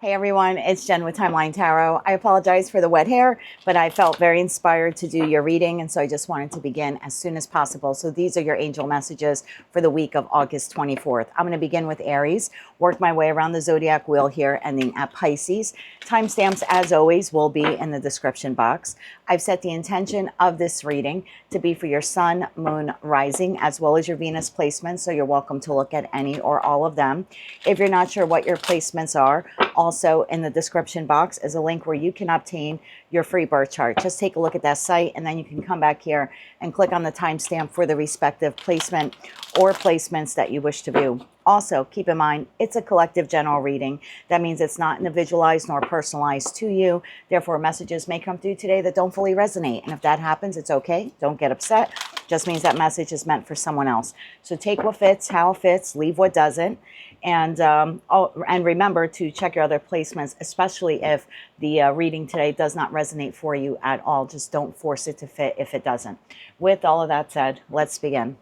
Hey everyone, it's Jen with Timeline Tarot. I apologize for the wet hair, but I felt very inspired to do your reading, and so I just wanted to begin as soon as possible. So these are your angel messages for the week of August 24th. I'm going to begin with Aries, work my way around the zodiac wheel here, ending at Pisces. Timestamps, as always, will be in the description box. I've set the intention of this reading to be for your sun, moon, rising, as well as your Venus placements, so you're welcome to look at any or all of them. If you're not sure what your placements are, also in the description box is a link where you can obtain your free birth chart. Just take a look at that site, and then you can come back here and click on the timestamp for the respective placement or placements that you wish to view. Also, keep in mind, it's a collective general reading. That means it's not individualized nor personalized to you. Therefore, messages may come through today that don't fully resonate. And if that happens, it's okay. Don't get upset. Just means that message is meant for someone else. So take what fits, how it fits, leave what doesn't. And remember to check your other placements, especially if the reading today does not resonate for you at all. Just don't force it to fit if it doesn't. With all of that said, let's begin.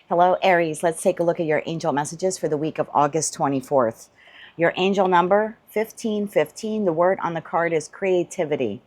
Hello, Aries. Let's take a look at your angel messages for the week of August 24th. Your angel number, 1515. The word on the card is creativity.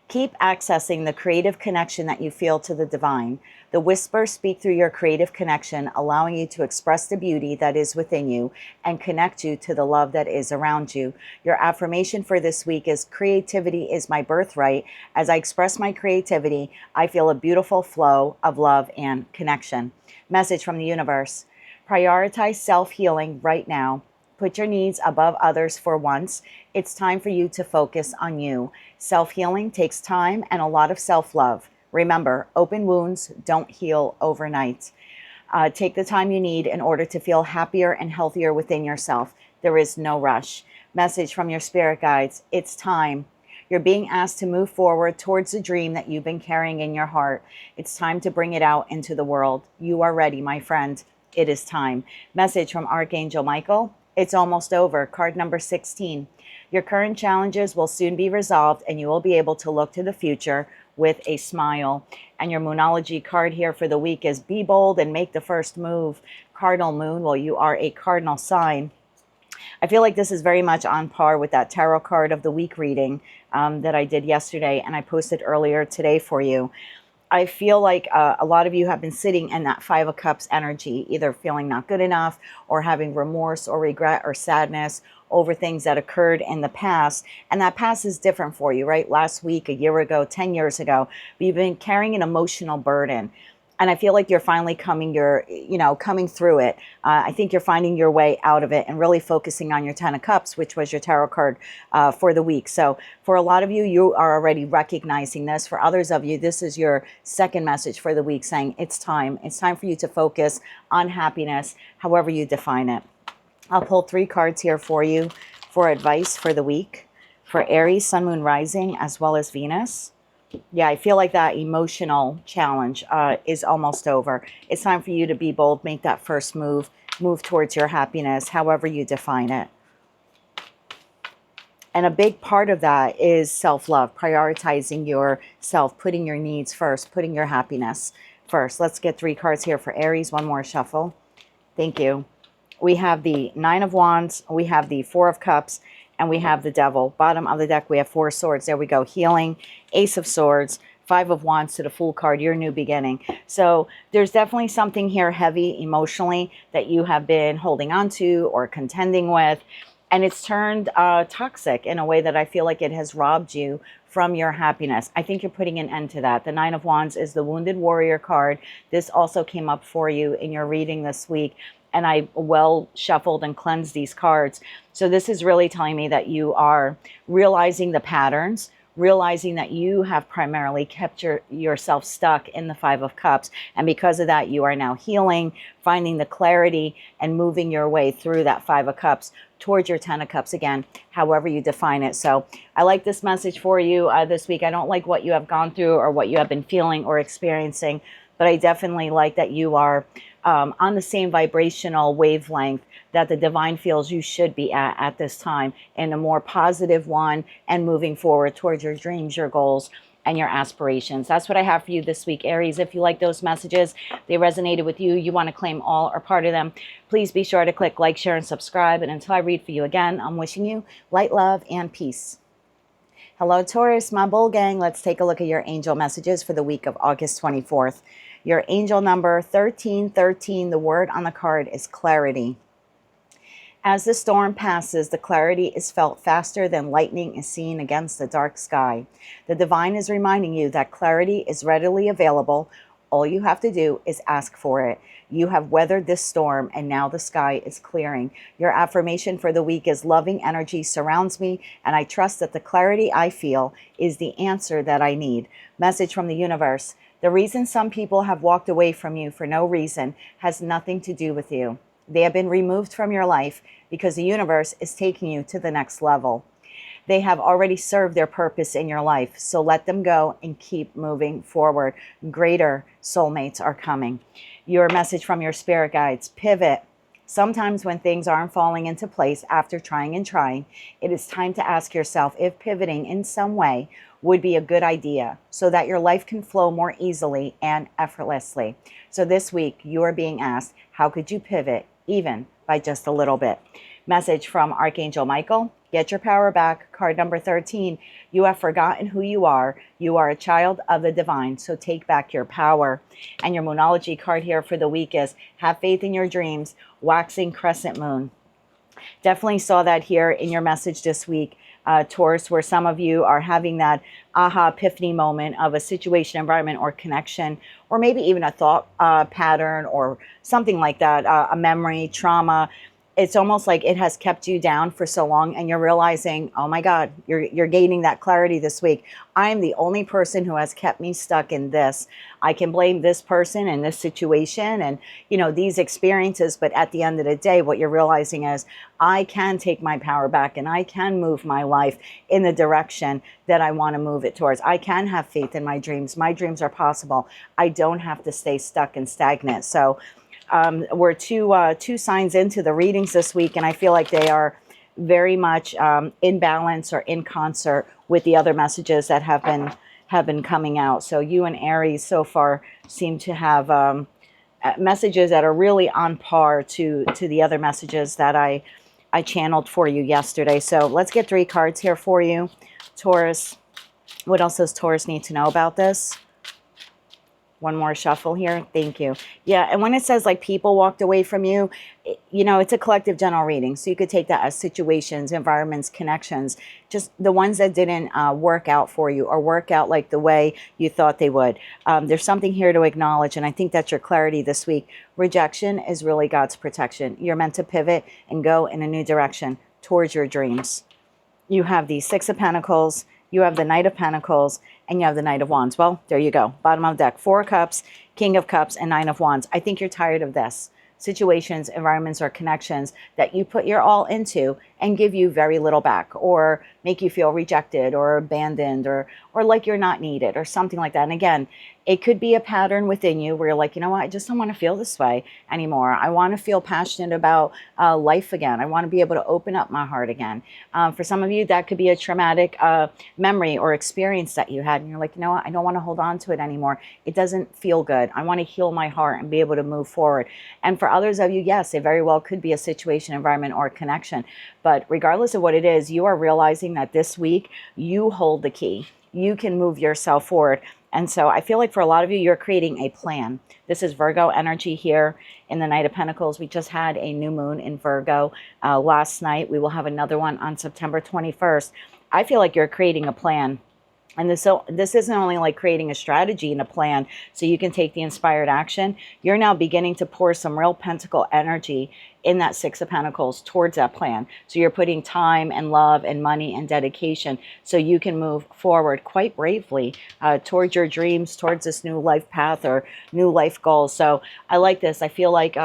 Keep accessing the creative connection that you feel to the divine. The whispers speak through your creative connection, allowing you to express the beauty that is within you and connect you to the love that is around you. Your affirmation for this week is creativity is my birthright. As I express my creativity, I feel a beautiful flow of love and connection. Message from the universe. Prioritize self-healing right now. Put your needs above others for once. It's time for you to focus on you. Self-healing takes time and a lot of self-love. Remember, open wounds don't heal overnight. Take the time you need in order to feel happier and healthier within yourself. There is no rush. Message from your spirit guides. It's time. You're being asked to move forward towards the dream that you've been carrying in your heart. It's time to bring it out into the world. You are ready, my friend. It is time. Message from Archangel Michael. It's almost over. Card number 16. Your current challenges will soon be resolved, and you will be able to look to the future with a smile. And your Moonology card here for the week is be bold and make the first move. Cardinal Moon, well, you are a cardinal sign. I feel like this is very much on par with that tarot card of the week reading that I did yesterday, and I posted earlier today for you. I feel like a lot of you have been sitting in that Five of Cups energy, either feeling not good enough or having remorse or regret or sadness over things that occurred in the past. And that past is different for you, right? Last week, a year ago, 10 years ago, but you've been carrying an emotional burden. And I feel like you're finally coming through it. I think you're finding your way out of it and really focusing on your Ten of Cups, which was your tarot card for the week. So for a lot of you, you are already recognizing this. For others of you, this is your second message for the week saying it's time. It's time for you to focus on happiness, however you define it. I'll pull 3 cards here for you for advice for the week. For Aries, Sun, Moon, Rising, as well as Venus. Yeah, I feel like that emotional challenge is almost over. It's time for you to be bold, make that first move towards your happiness, however you define it. And a big part of that is self-love, prioritizing yourself, putting your needs first, putting your happiness first. Let's get 3 cards here for Aries. One more shuffle. Thank you. We have the Nine of Wands, we have the Four of Cups, and we have the Devil. Bottom of the deck, we have 4 swords. There we go. Healing, Ace of Swords, 5 of Wands to the Fool card, your new beginning. So there's definitely something here heavy emotionally that you have been holding on to or contending with. And it's turned toxic in a way that I feel like it has robbed you from your happiness. I think you're putting an end to that. The Nine of Wands is the Wounded Warrior card. This also came up for you in your reading this week. And I well shuffled and cleansed these cards. So this is really telling me that you are realizing the patterns, realizing that you have primarily kept yourself stuck in the Five of Cups. And because of that, you are now healing, finding the clarity, and moving your way through that Five of Cups towards your Ten of Cups again, however you define it. So I like this message for you this week. I don't like what you have gone through or what you have been feeling or experiencing, but I definitely like that you are on the same vibrational wavelength that the divine feels you should be at this time, in a more positive one, and moving forward towards your dreams, your goals, and your aspirations. That's what I have for you this week, Aries. If you like those messages, they resonated with you, you want to claim all or part of them, please be sure to click like, share, and subscribe. And until I read for you again, I'm wishing you light, love, and peace. Hello, Taurus, my bull gang. Let's take a look at your angel messages for the week of August 24th. Your angel number 1313, the word on the card is clarity. As the storm passes, the clarity is felt faster than lightning is seen against the dark sky. The divine is reminding you that clarity is readily available. All you have to do is ask for it. You have weathered this storm, and now the sky is clearing. Your affirmation for the week is loving energy surrounds me, and I trust that the clarity I feel is the answer that I need. Message from the universe. The reason some people have walked away from you for no reason has nothing to do with you. They have been removed from your life because the universe is taking you to the next level. They have already served their purpose in your life, so let them go and keep moving forward. Greater soulmates are coming. Your message from your spirit guides, pivot. Sometimes when things aren't falling into place after trying and trying, it is time to ask yourself if pivoting in some way would be a good idea so that your life can flow more easily and effortlessly. So this week, you are being asked, how could you pivot even by just a little bit? Message from Archangel Michael. Get your power back. Card number 13. You have forgotten who you are. You are a child of the divine, so take back your power. And your Moonology card here for the week is have faith in your dreams. Waxing crescent moon. Definitely saw that here in your message this week, Taurus, where some of you are having that aha epiphany moment of a situation, environment, or connection, or maybe even a thought pattern or something like that, a memory, trauma. It's almost like it has kept you down for so long, and you're realizing, oh my God, you're gaining that clarity this week. I'm the only person who has kept me stuck in this. I can blame this person and this situation and, you know, these experiences. But at the end of the day, what you're realizing is I can take my power back and I can move my life in the direction that I want to move it towards. I can have faith in my dreams. My dreams are possible. I don't have to stay stuck and stagnant. So we're two signs into the readings this week, and I feel like they are very much in balance or in concert with the other messages that have been coming out. So you and Aries so far seem to have messages that are really on par to the other messages that I channeled for you yesterday. So let's get 3 cards here for you, Taurus. What else does Taurus need to know about this? One more shuffle here. Thank you. Yeah, and when it says like people walked away from you, you know, it's a collective general reading. So you could take that as situations, environments, connections, just the ones that didn't work out for you or work out like the way you thought they would. There's something here to acknowledge, and I think that's your clarity this week. Rejection is really God's protection. You're meant to pivot and go in a new direction towards your dreams. You have the 6 of Pentacles, you have the Knight of Pentacles, and you have the Knight of Wands. Well, there you go. Bottom of the deck, 4 of Cups, King of Cups, and 9 of Wands. I think you're tired of this. Situations, environments, or connections that you put your all into and give you very little back, or make you feel rejected or abandoned, or like you're not needed or something like that. And again, it could be a pattern within you where you're like, you know what, I just don't want to feel this way anymore. I want to feel passionate about life again. I want to be able to open up my heart again. For some of you, that could be a traumatic memory or experience that you had. And you're like, you know what, I don't want to hold on to it anymore. It doesn't feel good. I want to heal my heart and be able to move forward. And for others of you, yes, it very well could be a situation, environment, or connection. But regardless of what it is, you are realizing that this week you hold the key. You can move yourself forward. And so I feel like for a lot of you, you're creating a plan. This is Virgo energy here in the Knight of Pentacles. We just had a new moon in Virgo last night. We will have another one on September 21st. I feel like you're creating a plan. And this isn't only like creating a strategy and a plan so you can take the inspired action. You're now beginning to pour some real pentacle energy in that 6 of Pentacles towards that plan. So you're putting time and love and money and dedication so you can move forward quite bravely towards your dreams, towards this new life path or new life goals. So I like this. I feel like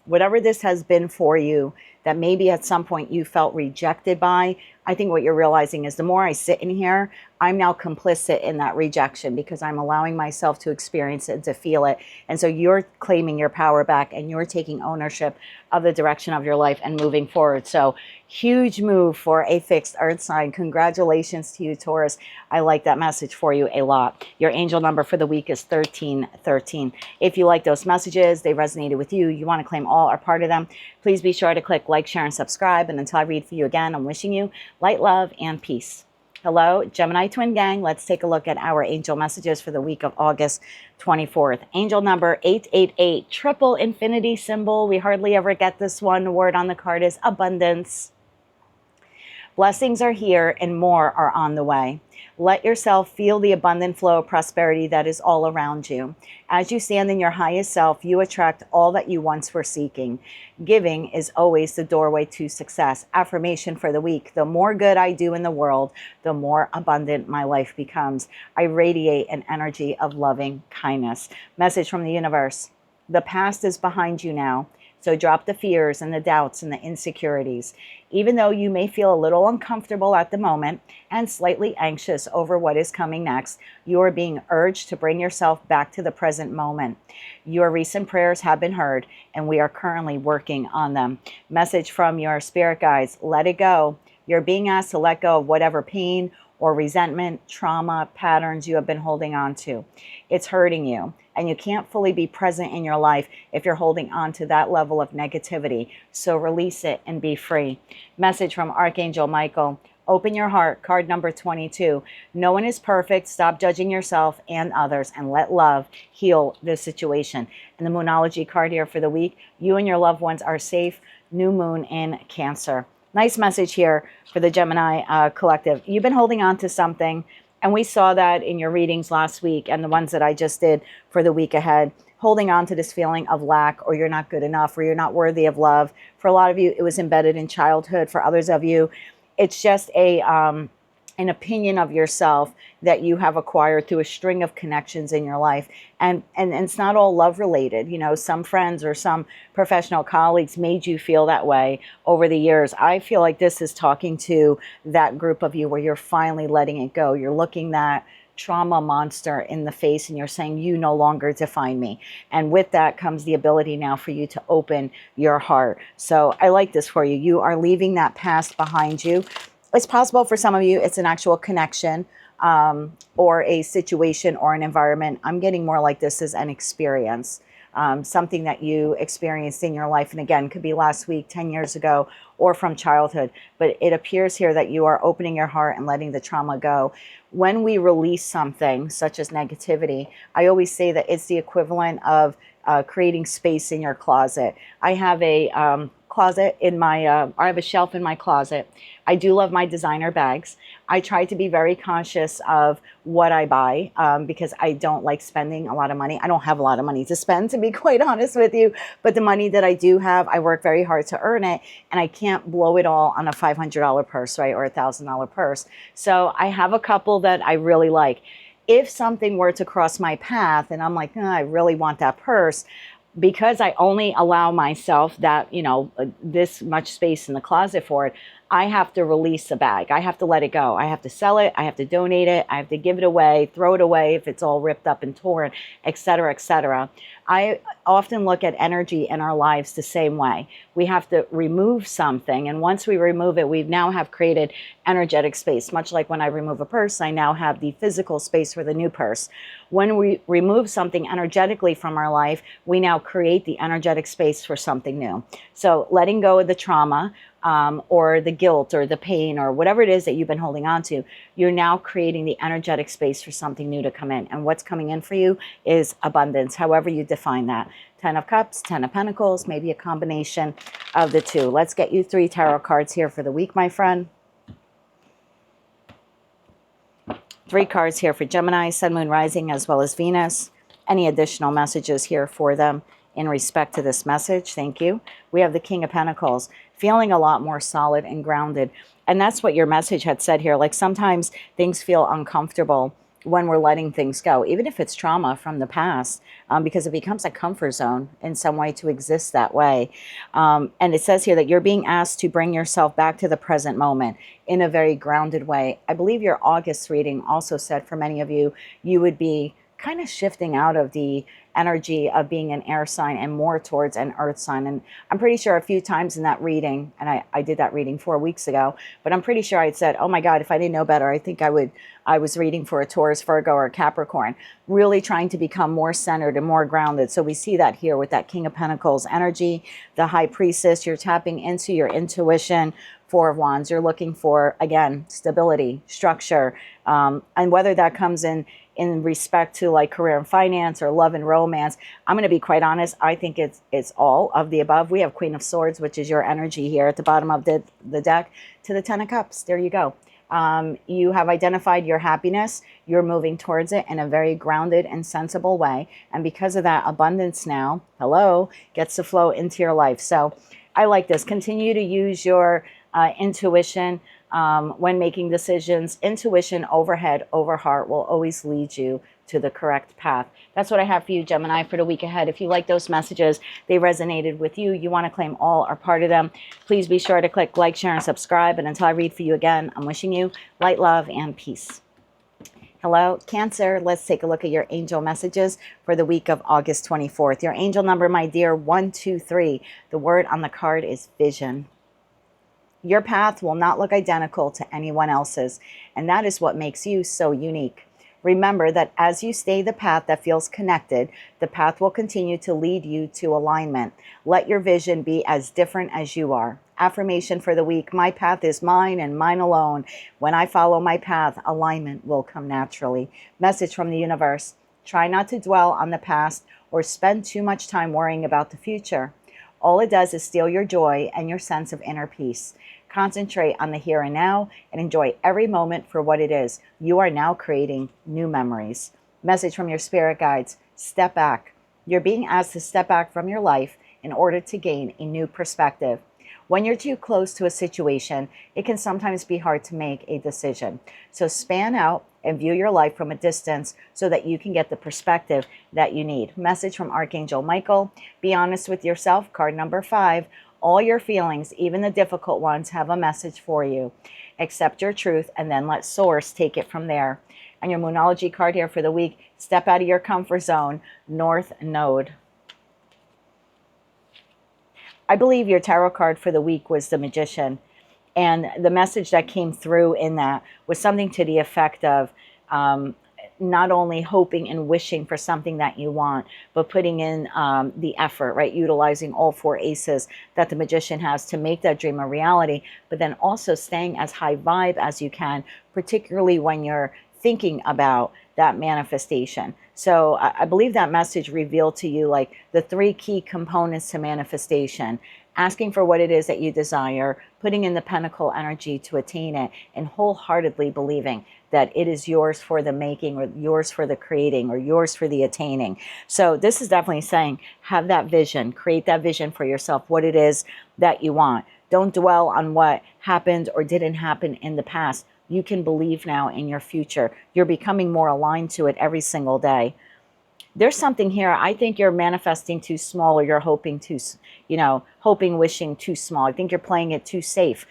whatever this has been for you, that maybe at some point you felt rejected by, I think what you're realizing is the more I sit in here, I'm now complicit in that rejection because I'm allowing myself to experience it and to feel it. And so you're claiming your power back and you're taking ownership of the direction of your life and moving forward. So huge move for a fixed earth sign. Congratulations to you, Taurus. I like that message for you a lot. Your angel number for the week is 1313. If you like those messages, they resonated with you, you want to claim all or part of them, please be sure to click like, share, and subscribe. And until I read for you again, I'm wishing you light, love, and peace. Hello, Gemini Twin Gang. Let's take a look at our angel messages for the week of August 24th. Angel number 888, triple infinity symbol. We hardly ever get this one. The word on the card is abundance. Blessings are here and more are on the way. Let yourself feel the abundant flow of prosperity that is all around you. As you stand in your highest self, you attract all that you once were seeking. Giving is always the doorway to success. Affirmation for the week: the more good I do in the world, the more abundant my life becomes. I radiate an energy of loving kindness. Message from the universe: the past is behind you now. So drop the fears and the doubts and the insecurities. Even though you may feel a little uncomfortable at the moment and slightly anxious over what is coming next, you are being urged to bring yourself back to the present moment. Your recent prayers have been heard, and we are currently working on them. Message from your spirit guides: let it go. You're being asked to let go of whatever pain or resentment, trauma, patterns you have been holding on to. It's hurting you, and you can't fully be present in your life if you're holding on to that level of negativity. So release it and be free. Message from Archangel Michael: open your heart, card number 22. No one is perfect. Stop judging yourself and others and let love heal this situation. And the Moonology card here for the week: you and your loved ones are safe. New moon in Cancer. Nice message here for the Gemini collective. You've been holding on to something, and we saw that in your readings last week and the ones that I just did for the week ahead. Holding on to this feeling of lack, or you're not good enough, or you're not worthy of love. For a lot of you, it was embedded in childhood. For others of you, it's just an opinion of yourself that you have acquired through a string of connections in your life. And it's not all love related. You know, some friends or some professional colleagues made you feel that way over the years. I feel like this is talking to that group of you where you're finally letting it go. You're looking that trauma monster in the face and you're saying, you no longer define me. And with that comes the ability now for you to open your heart. So I like this for you. You are leaving that past behind you. It's possible for some of you it's an actual connection or a situation or an environment. I'm getting more like this as an experience, something that you experienced in your life. And again, could be last week, 10 years ago, or from childhood. But it appears here that you are opening your heart and letting the trauma go. When we release something such as negativity, I always say that it's the equivalent of creating space in your closet. I have a closet in my, I have a shelf in my closet. I do love my designer bags. I try to be very conscious of what I buy because I don't like spending a lot of money. I don't have a lot of money to spend, to be quite honest with you. But the money that I do have, I work very hard to earn it, and I can't blow it all on a $500 purse, right, or a $1,000 purse. So I have a couple that I really like. If something were to cross my path and I'm like, oh, I really want that purse, because I only allow myself that, you know, this much space in the closet for it, I have to release the bag. I have to let it go. I have to sell it. I have to donate it. I have to give it away, throw it away if it's all ripped up and torn, etc., etc. I often look at energy in our lives the same way. We have to remove something, and once we remove it, we now have created energetic space. Much like when I remove a purse, I now have the physical space for the new purse. When we remove something energetically from our life, we now create the energetic space for something new. So letting go of the trauma, or the guilt or the pain or whatever it is that you've been holding on to, you're now creating the energetic space for something new to come in. And what's coming in for you is abundance, however you define that. 10 of Cups, 10 of Pentacles, maybe a combination of the two. Let's get you 3 tarot cards here for the week, my friend. 3 cards here for Gemini, Sun, Moon, Rising, as well as Venus. Any additional messages here for them in respect to this message? Thank you. We have the King of Pentacles, feeling a lot more solid and grounded. And that's what your message had said here. Like sometimes things feel uncomfortable when we're letting things go, even if it's trauma from the past, because it becomes a comfort zone in some way to exist that way. And it says here that you're being asked to bring yourself back to the present moment in a very grounded way. I believe your August reading also said for many of you, you would be kind of shifting out of the energy of being an air sign and more towards an earth sign. And I'm pretty sure a few times in that reading, and I did that reading 4 weeks ago, but I'm pretty sure I'd said, oh my God, if I didn't know better, I think I was reading for a Taurus, Virgo, or a Capricorn, really trying to become more centered and more grounded. So we see that here with that King of Pentacles energy, the High Priestess. You're tapping into your intuition. 4 of Wands, you're looking for, again, stability, structure, and whether that comes in respect to like career and finance or love and romance. I'm going to be quite honest. I think it's all of the above. We have Queen of Swords, which is your energy here at the bottom of the deck, to the 10 of Cups. There you go. You have identified your happiness. You're moving towards it in a very grounded and sensible way. And because of that, abundance now, hello, gets to flow into your life. So I like this. Continue to use your intuition when making decisions. Intuition over head, over heart will always lead you to the correct path. That's what I have for you, Gemini, for the week ahead. If you like those messages, they resonated with you, you want to claim all or part of them, please be sure to click like, share, and subscribe. And until I read for you again, I'm wishing you light, love, and peace. Hello, Cancer. Let's take a look at your angel messages for the week of August 24th. Your angel number, my dear, 123. The word on the card is vision. Your path will not look identical to anyone else's, and that is what makes you so unique. Remember that as you stay the path that feels connected, the path will continue to lead you to alignment. Let your vision be as different as you are. Affirmation for the week: my path is mine and mine alone. When I follow my path, alignment will come naturally. Message from the universe: try not to dwell on the past or spend too much time worrying about the future. All it does is steal your joy and your sense of inner peace. Concentrate on the here and now and enjoy every moment for what it is. You are now creating new memories. Message from your spirit guides: step back. You're being asked to step back from your life in order to gain a new perspective. When you're too close to a situation, it can sometimes be hard to make a decision. So span out and view your life from a distance so that you can get the perspective that you need. Message from Archangel Michael: be honest with yourself. Card number 5. All your feelings, even the difficult ones, have a message for you. Accept your truth and then let Source take it from there. And your Moonology card here for the week: step out of your comfort zone, North Node. I believe your tarot card for the week was the Magician. And the message that came through in that was something to the effect of not only hoping and wishing for something that you want, but putting in the effort, right? Utilizing all 4 aces that the Magician has to make that dream a reality, but then also staying as high vibe as you can, particularly when you're thinking about that manifestation. So I believe that message revealed to you like the 3 key components to manifestation: asking for what it is that you desire, putting in the pentacle energy to attain it, and wholeheartedly believing that it is yours for the making, or yours for the creating, or yours for the attaining. So this is definitely saying, have that vision, create that vision for yourself, what it is that you want. Don't dwell on what happened or didn't happen in the past. You can believe now in your future. You're becoming more aligned to it every single day. There's something here. I think you're manifesting too small, or you're hoping too, wishing too small. I think you're playing it too safe.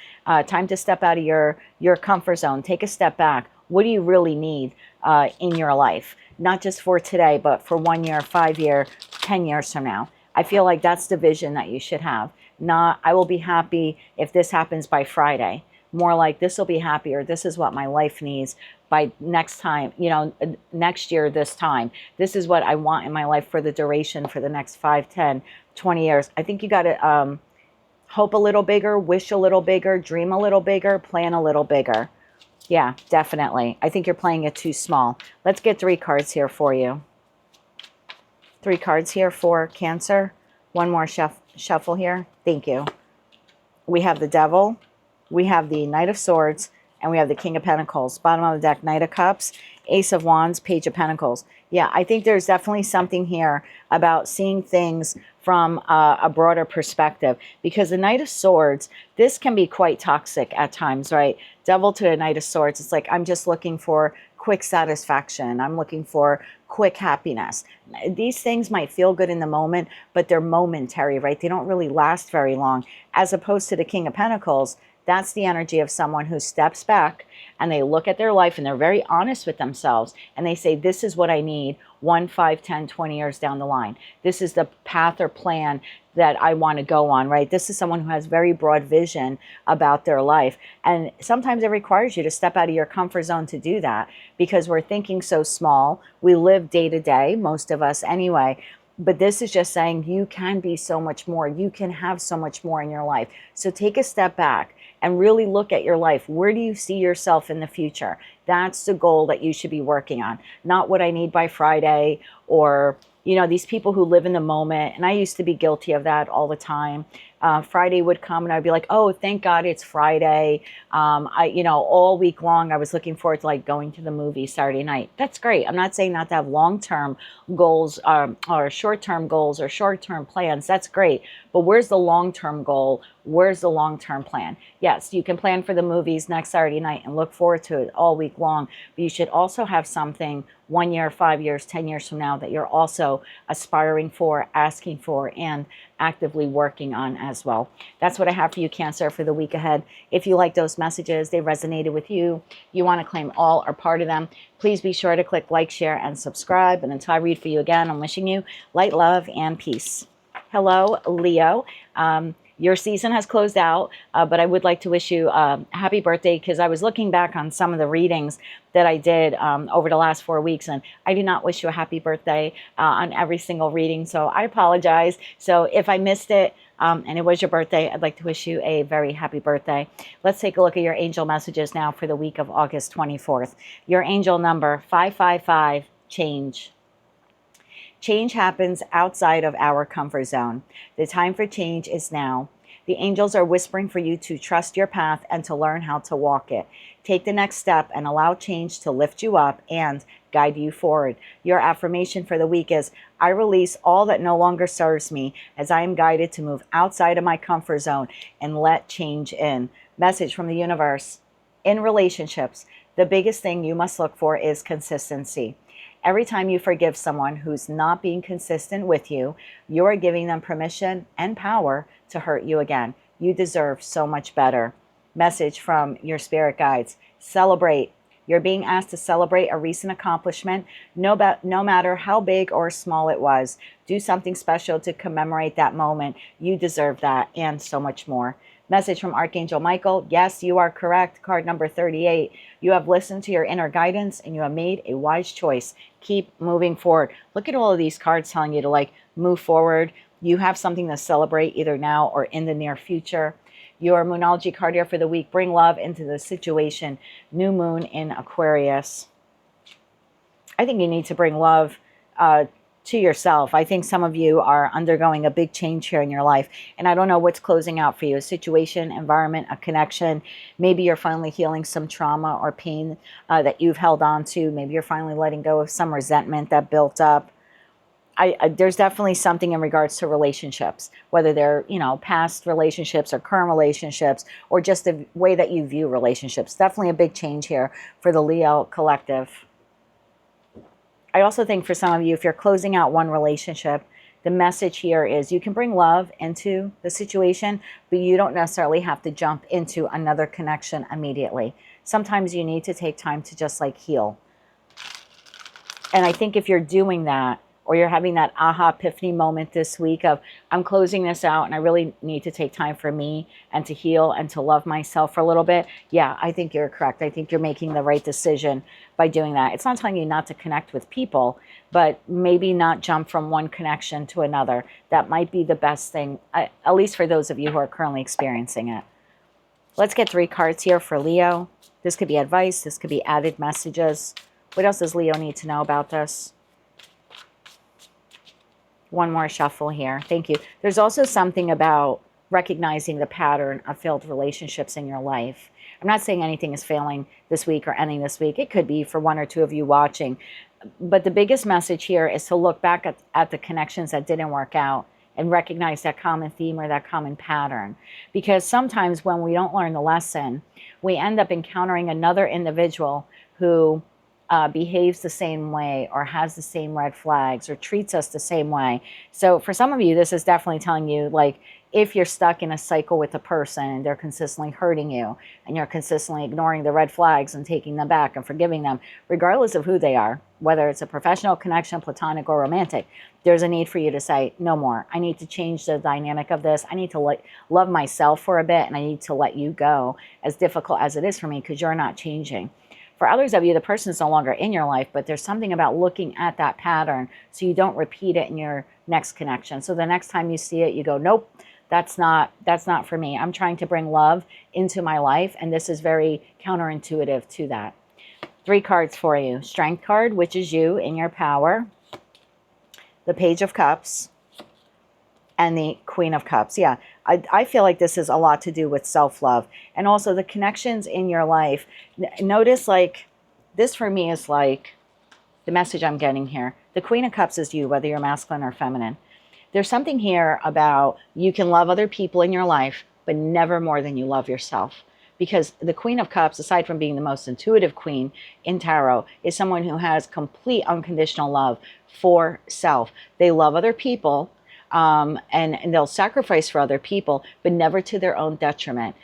Time to step out of your comfort zone. Take a step back. What do you really need in your life? Not just for today, but for 1 year, 5 years, 10 years from now. I feel like that's the vision that you should have. Not, I will be happy if this happens by Friday. More like, this will be happy, or this is what my life needs by next time, next year, this time. This is what I want in my life for the duration, for the next 5, 10, 20 years. I think you got to hope a little bigger, wish a little bigger, dream a little bigger, plan a little bigger. Yeah, definitely. I think you're playing it too small. Let's get 3 cards here for you. 3 cards here for Cancer. One more shuffle here. Thank you. We have the Devil. We have the Knight of Swords. And we have the King of Pentacles. Bottom of the deck, Knight of Cups, Ace of Wands, Page of Pentacles. Yeah, I think there's definitely something here about seeing things from a broader perspective, because the Knight of Swords, this can be quite toxic at times, right? Devil to the Knight of Swords, it's like, I'm just looking for quick satisfaction. I'm looking for quick happiness. These things might feel good in the moment, but they're momentary, right? They don't really last very long. As opposed to the King of Pentacles, that's the energy of someone who steps back and they look at their life and they're very honest with themselves and they say, this is what I need 1, 5, 10, 20 years down the line. This is the path or plan that I want to go on, right? This is someone who has very broad vision about their life. And sometimes it requires you to step out of your comfort zone to do that, because we're thinking so small. We live day to day, most of us anyway. But this is just saying you can be so much more. You can have so much more in your life. So take a step back and really look at your life. Where do you see yourself in the future? That's the goal that you should be working on. Not what I need by Friday, or, you know, these people who live in the moment. And I used to be guilty of that all the time. Friday would come and I'd be like, oh, thank God it's Friday. You know, all week long I was looking forward to like going to the movie Saturday night. That's great. I'm not saying not to have long-term goals or short-term goals or short-term plans. That's great. But where's the long-term goal? Where's the long-term plan? Yes, you can plan for the movies next Saturday night and look forward to it all week long. But you should also have something 1 year, 5 years, 10 years from now that you're also aspiring for, asking for, and actively working on as well. That's what I have for you, Cancer, for the week ahead. If you like those messages, they resonated with you, you want to claim all or part of them, please be sure to click like, share, and subscribe. And until I read for you again, I'm wishing you light, love, and peace. Hello, Leo. Your season has closed out, but I would like to wish you a happy birthday, because I was looking back on some of the readings that I did over the last 4 weeks, and I did not wish you a happy birthday on every single reading, so I apologize. So if I missed it and it was your birthday, I'd like to wish you a very happy birthday. Let's take a look at your angel messages now for the week of August 24th. Your angel number, 555, change. Change happens outside of our comfort zone. The time for change is now. The angels are whispering for you to trust your path and to learn how to walk it. Take the next step and allow change to lift you up and guide you forward. Your affirmation for the week is, I release all that no longer serves me as I am guided to move outside of my comfort zone and let change in. Message from the universe. In relationships, the biggest thing you must look for is consistency. Every time you forgive someone who's not being consistent with you, you are giving them permission and power to hurt you again. You deserve so much better. Message from your spirit guides. Celebrate. You're being asked to celebrate a recent accomplishment, no matter how big or small it was. Do something special to commemorate that moment. You deserve that and so much more. Message from Archangel Michael. Yes, you are correct. Card number 38. You have listened to your inner guidance and you have made a wise choice. Keep moving forward. Look at all of these cards telling you to like move forward. You have something to celebrate either now or in the near future. Your Moonology card here for the week. Bring love into the situation. New moon in Aquarius. I think you need to bring love to yourself. I think some of you are undergoing a big change here in your life, and I don't know what's closing out for you. A situation, environment, a connection. Maybe you're finally healing some trauma or pain that you've held on to. Maybe you're finally letting go of some resentment that built up. There's definitely something in regards to relationships, whether they're, you know, past relationships or current relationships, or just the way that you view relationships. Definitely a big change here for the Leo collective. I also think for some of you, if you're closing out one relationship, the message here is you can bring love into the situation, but you don't necessarily have to jump into another connection immediately. Sometimes you need to take time to just like heal. And I think if you're doing that, or you're having that aha epiphany moment this week of, I'm closing this out and I really need to take time for me and to heal and to love myself for a little bit. Yeah, I think you're correct. I think you're making the right decision by doing that. It's not telling you not to connect with people, but maybe not jump from one connection to another. That might be the best thing, at least for those of you who are currently experiencing it. Let's get 3 cards here for Leo. This could be advice. This could be added messages. What else does Leo need to know about this? One more shuffle here. Thank you. There's also something about recognizing the pattern of failed relationships in your life. I'm not saying anything is failing this week or ending this week. It could be for 1 or 2 of you watching. But the biggest message here is to look back at the connections that didn't work out and recognize that common theme or that common pattern. Because sometimes when we don't learn the lesson, we end up encountering another individual who behaves the same way or has the same red flags or treats us the same way. So for some of you, this is definitely telling you, like, if you're stuck in a cycle with a person and they're consistently hurting you and you're consistently ignoring the red flags and taking them back and forgiving them, regardless of who they are, whether it's a professional connection, platonic or romantic, there's a need for you to say, no more. I need to change the dynamic of this. I need to love myself for a bit, and I need to let you go, as difficult as it is for me, because you're not changing. For others of you, the person is no longer in your life, but there's something about looking at that pattern so you don't repeat it in your next connection. So the next time you see it, you go, nope, that's not for me. I'm trying to bring love into my life, and this is very counterintuitive to that. 3 cards for you. Strength card, which is you in your power. The Page of Cups. And the Queen of Cups. Yeah, I feel like this is a lot to do with self-love. And also the connections in your life. Notice, like, this for me is like the message I'm getting here. The Queen of Cups is you, whether you're masculine or feminine. There's something here about you can love other people in your life, but never more than you love yourself. Because the Queen of Cups, aside from being the most intuitive queen in tarot, is someone who has complete unconditional love for self. They love other people. And they'll sacrifice for other people, but never to their own detriment.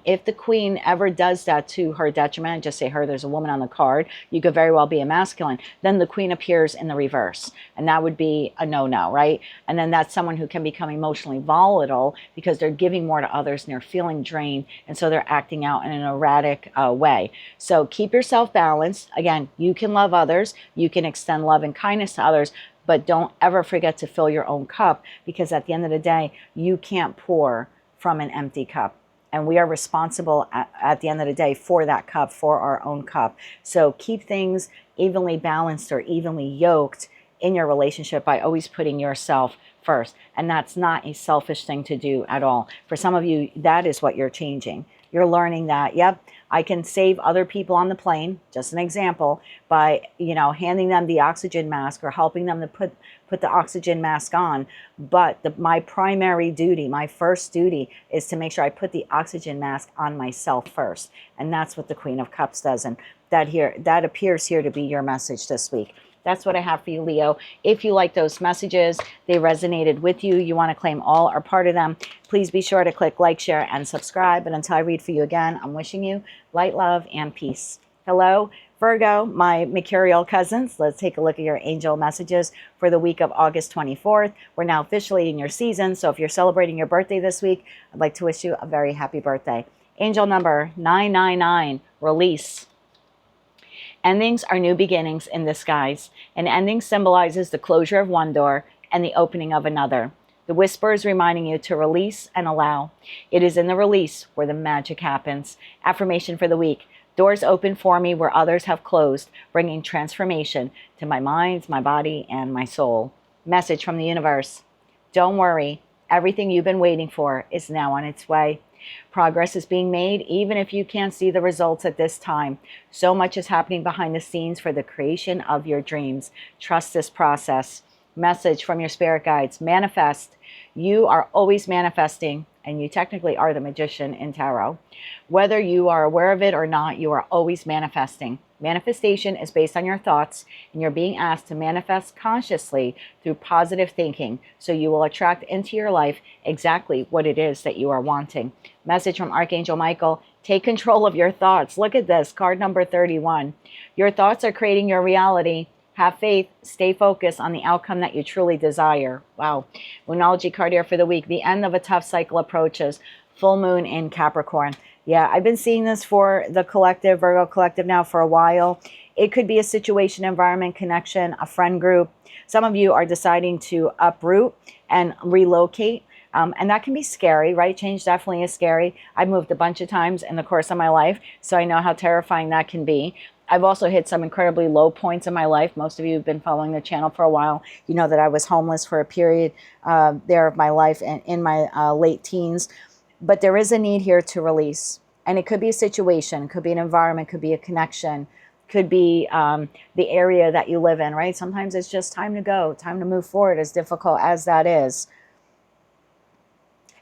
If the queen ever does that to her detriment, just say her, there's a woman on the card, you could very well be a masculine, then the queen appears in the reverse. And that would be a no-no, right? And then that's someone who can become emotionally volatile because they're giving more to others and they're feeling drained. And so they're acting out in an erratic way. So keep yourself balanced. Again, you can love others. You can extend love and kindness to others. But don't ever forget to fill your own cup, because at the end of the day, you can't pour from an empty cup. And we are responsible at the end of the day for that cup, for our own cup. So keep things evenly balanced or evenly yoked in your relationship by always putting yourself first. And that's not a selfish thing to do at all. For some of you, that is what you're changing. You're learning that, yep, I can save other people on the plane, just an example, by, handing them the oxygen mask or helping them to put the oxygen mask on. But my primary duty, my first duty, is to make sure I put the oxygen mask on myself first. And that's what the Queen of Cups does. And that appears here to be your message this week. That's what I have for you, Leo. If you like those messages, they resonated with you, you want to claim all or part of them, please be sure to click like, share, and subscribe. And until I read for you again, I'm wishing you light, love, and peace. Hello, Virgo, my mercurial cousins. Let's take a look at your angel messages for the week of August 24th. We're now officially in your season, so if you're celebrating your birthday this week, I'd like to wish you a very happy birthday. Angel number 999, release. Endings are new beginnings in disguise. An ending symbolizes the closure of one door and the opening of another. The whisper is reminding you to release and allow. It is in the release where the magic happens. Affirmation for the week. Doors open for me where others have closed, bringing transformation to my mind, my body, and my soul. Message from the universe. Don't worry. Everything you've been waiting for is now on its way. Progress is being made even if you can't see the results at this time. So much is happening behind the scenes for the creation of your dreams. Trust this process. Message from your spirit guides. Manifest. You are always manifesting, and you technically are the magician in tarot. Whether you are aware of it or not, you are always manifesting. Manifestation is based on your thoughts, and you're being asked to manifest consciously through positive thinking, so you will attract into your life exactly what it is that you are wanting. Message from Archangel Michael. Take control of your thoughts. Look at this, card number 31. Your thoughts are creating your reality. Have faith. Stay focused on the outcome that you truly desire. Wow. Moonology card here for the week. The end of a tough cycle approaches. Full moon in Capricorn. Yeah, I've been seeing this for the collective, Virgo collective now for a while. It could be a situation, environment, connection, a friend group. Some of you are deciding to uproot and relocate. And that can be scary, right? Change definitely is scary. I've moved a bunch of times in the course of my life, so I know how terrifying that can be. I've also hit some incredibly low points in my life. Most of you have been following the channel for a while. You know that I was homeless for a period there of my life and in my late teens. But there is a need here to release. And it could be a situation, could be an environment, could be a connection, could be the area that you live in, right? Sometimes it's just time to go, time to move forward, as difficult as that is.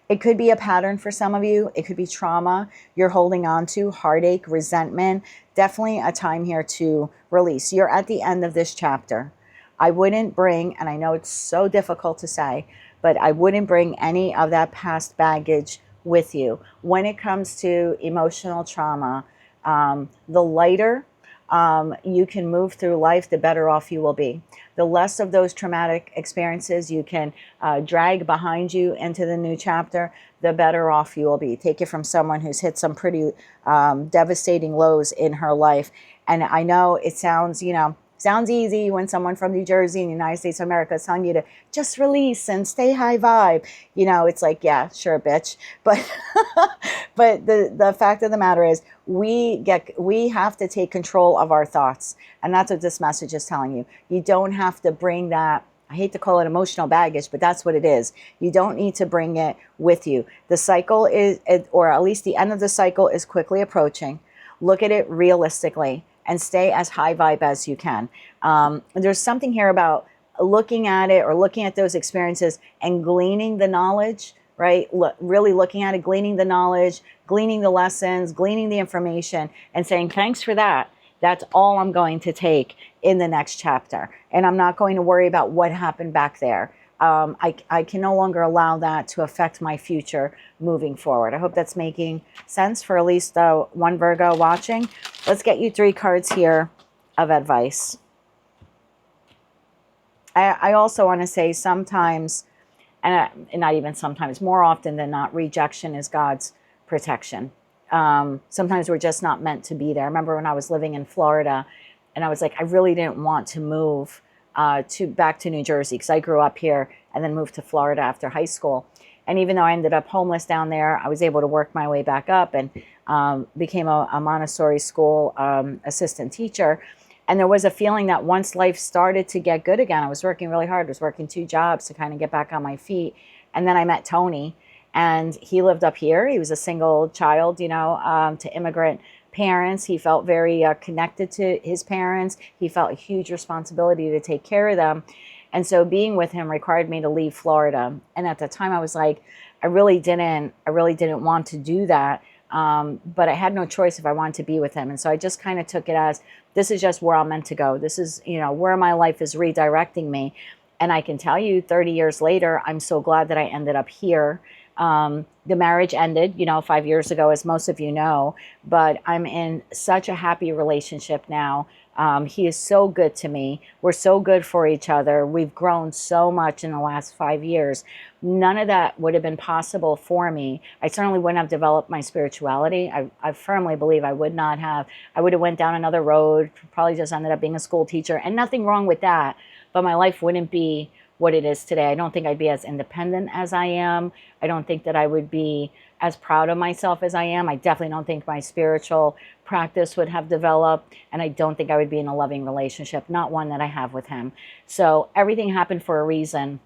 It could be a pattern for some of you. It could be trauma you're holding on to, heartache, resentment. Definitely a time here to release. You're at the end of this chapter. I wouldn't bring, and I know it's so difficult to say, but I wouldn't bring any of that past baggage with you. When it comes to emotional trauma, the lighter you can move through life, the better off you will be. The less of those traumatic experiences you can drag behind you into the new chapter, the better off you will be. Take it from someone who's hit some pretty devastating lows in her life. And I know it sounds, sounds easy when someone from New Jersey in the United States of America is telling you to just release and stay high vibe. It's like, yeah, sure, bitch. But but the fact of the matter is we have to take control of our thoughts. And that's what this message is telling you. You don't have to bring that, I hate to call it emotional baggage, but that's what it is. You don't need to bring it with you. The cycle is, or at least the end of the cycle is quickly approaching. Look at it realistically and stay as high vibe as you can. There's something here about looking at it or looking at those experiences and gleaning the knowledge, right? Really looking at it, gleaning the knowledge, gleaning the lessons, gleaning the information, and saying, thanks for that. That's all I'm going to take in the next chapter. And I'm not going to worry about what happened back there. I can no longer allow that to affect my future moving forward. I hope that's making sense for at least one Virgo watching. Let's get you 3 cards here of advice. I also want to say sometimes, and not even sometimes, more often than not, rejection is God's protection. Sometimes we're just not meant to be there. I remember when I was living in Florida and I was like, I really didn't want to move back to New Jersey because I grew up here and then moved to Florida after high school. And even though I ended up homeless down there, I was able to work my way back up and became a Montessori school assistant teacher. And there was a feeling that once life started to get good again, I was working really hard. I was working 2 jobs to kind of get back on my feet. And then I met Tony, and he lived up here. He was a single child, to immigrant parents. He felt very connected to his parents. He felt a huge responsibility to take care of them. And so being with him required me to leave Florida. And at the time I was like, I really didn't want to do that. But I had no choice if I wanted to be with him. And so I just kind of took it as, this is just where I'm meant to go. This is, where my life is redirecting me. And I can tell you 30 years later, I'm so glad that I ended up here. The marriage ended, 5 years ago, as most of you know, but I'm in such a happy relationship now. He is so good to me. We're so good for each other. We've grown so much in the last 5 years. None of that would have been possible for me. I certainly wouldn't have developed my spirituality. I firmly believe I would not have. I would have went down another road, probably just ended up being a school teacher, and nothing wrong with that. But my life wouldn't be what it is today. I don't think I'd be as independent as I am. I don't think that I would be as proud of myself as I am. I definitely don't think my spiritual practice would have developed, and I don't think I would be in a loving relationship, not one that I have with him. So everything happened for a reason.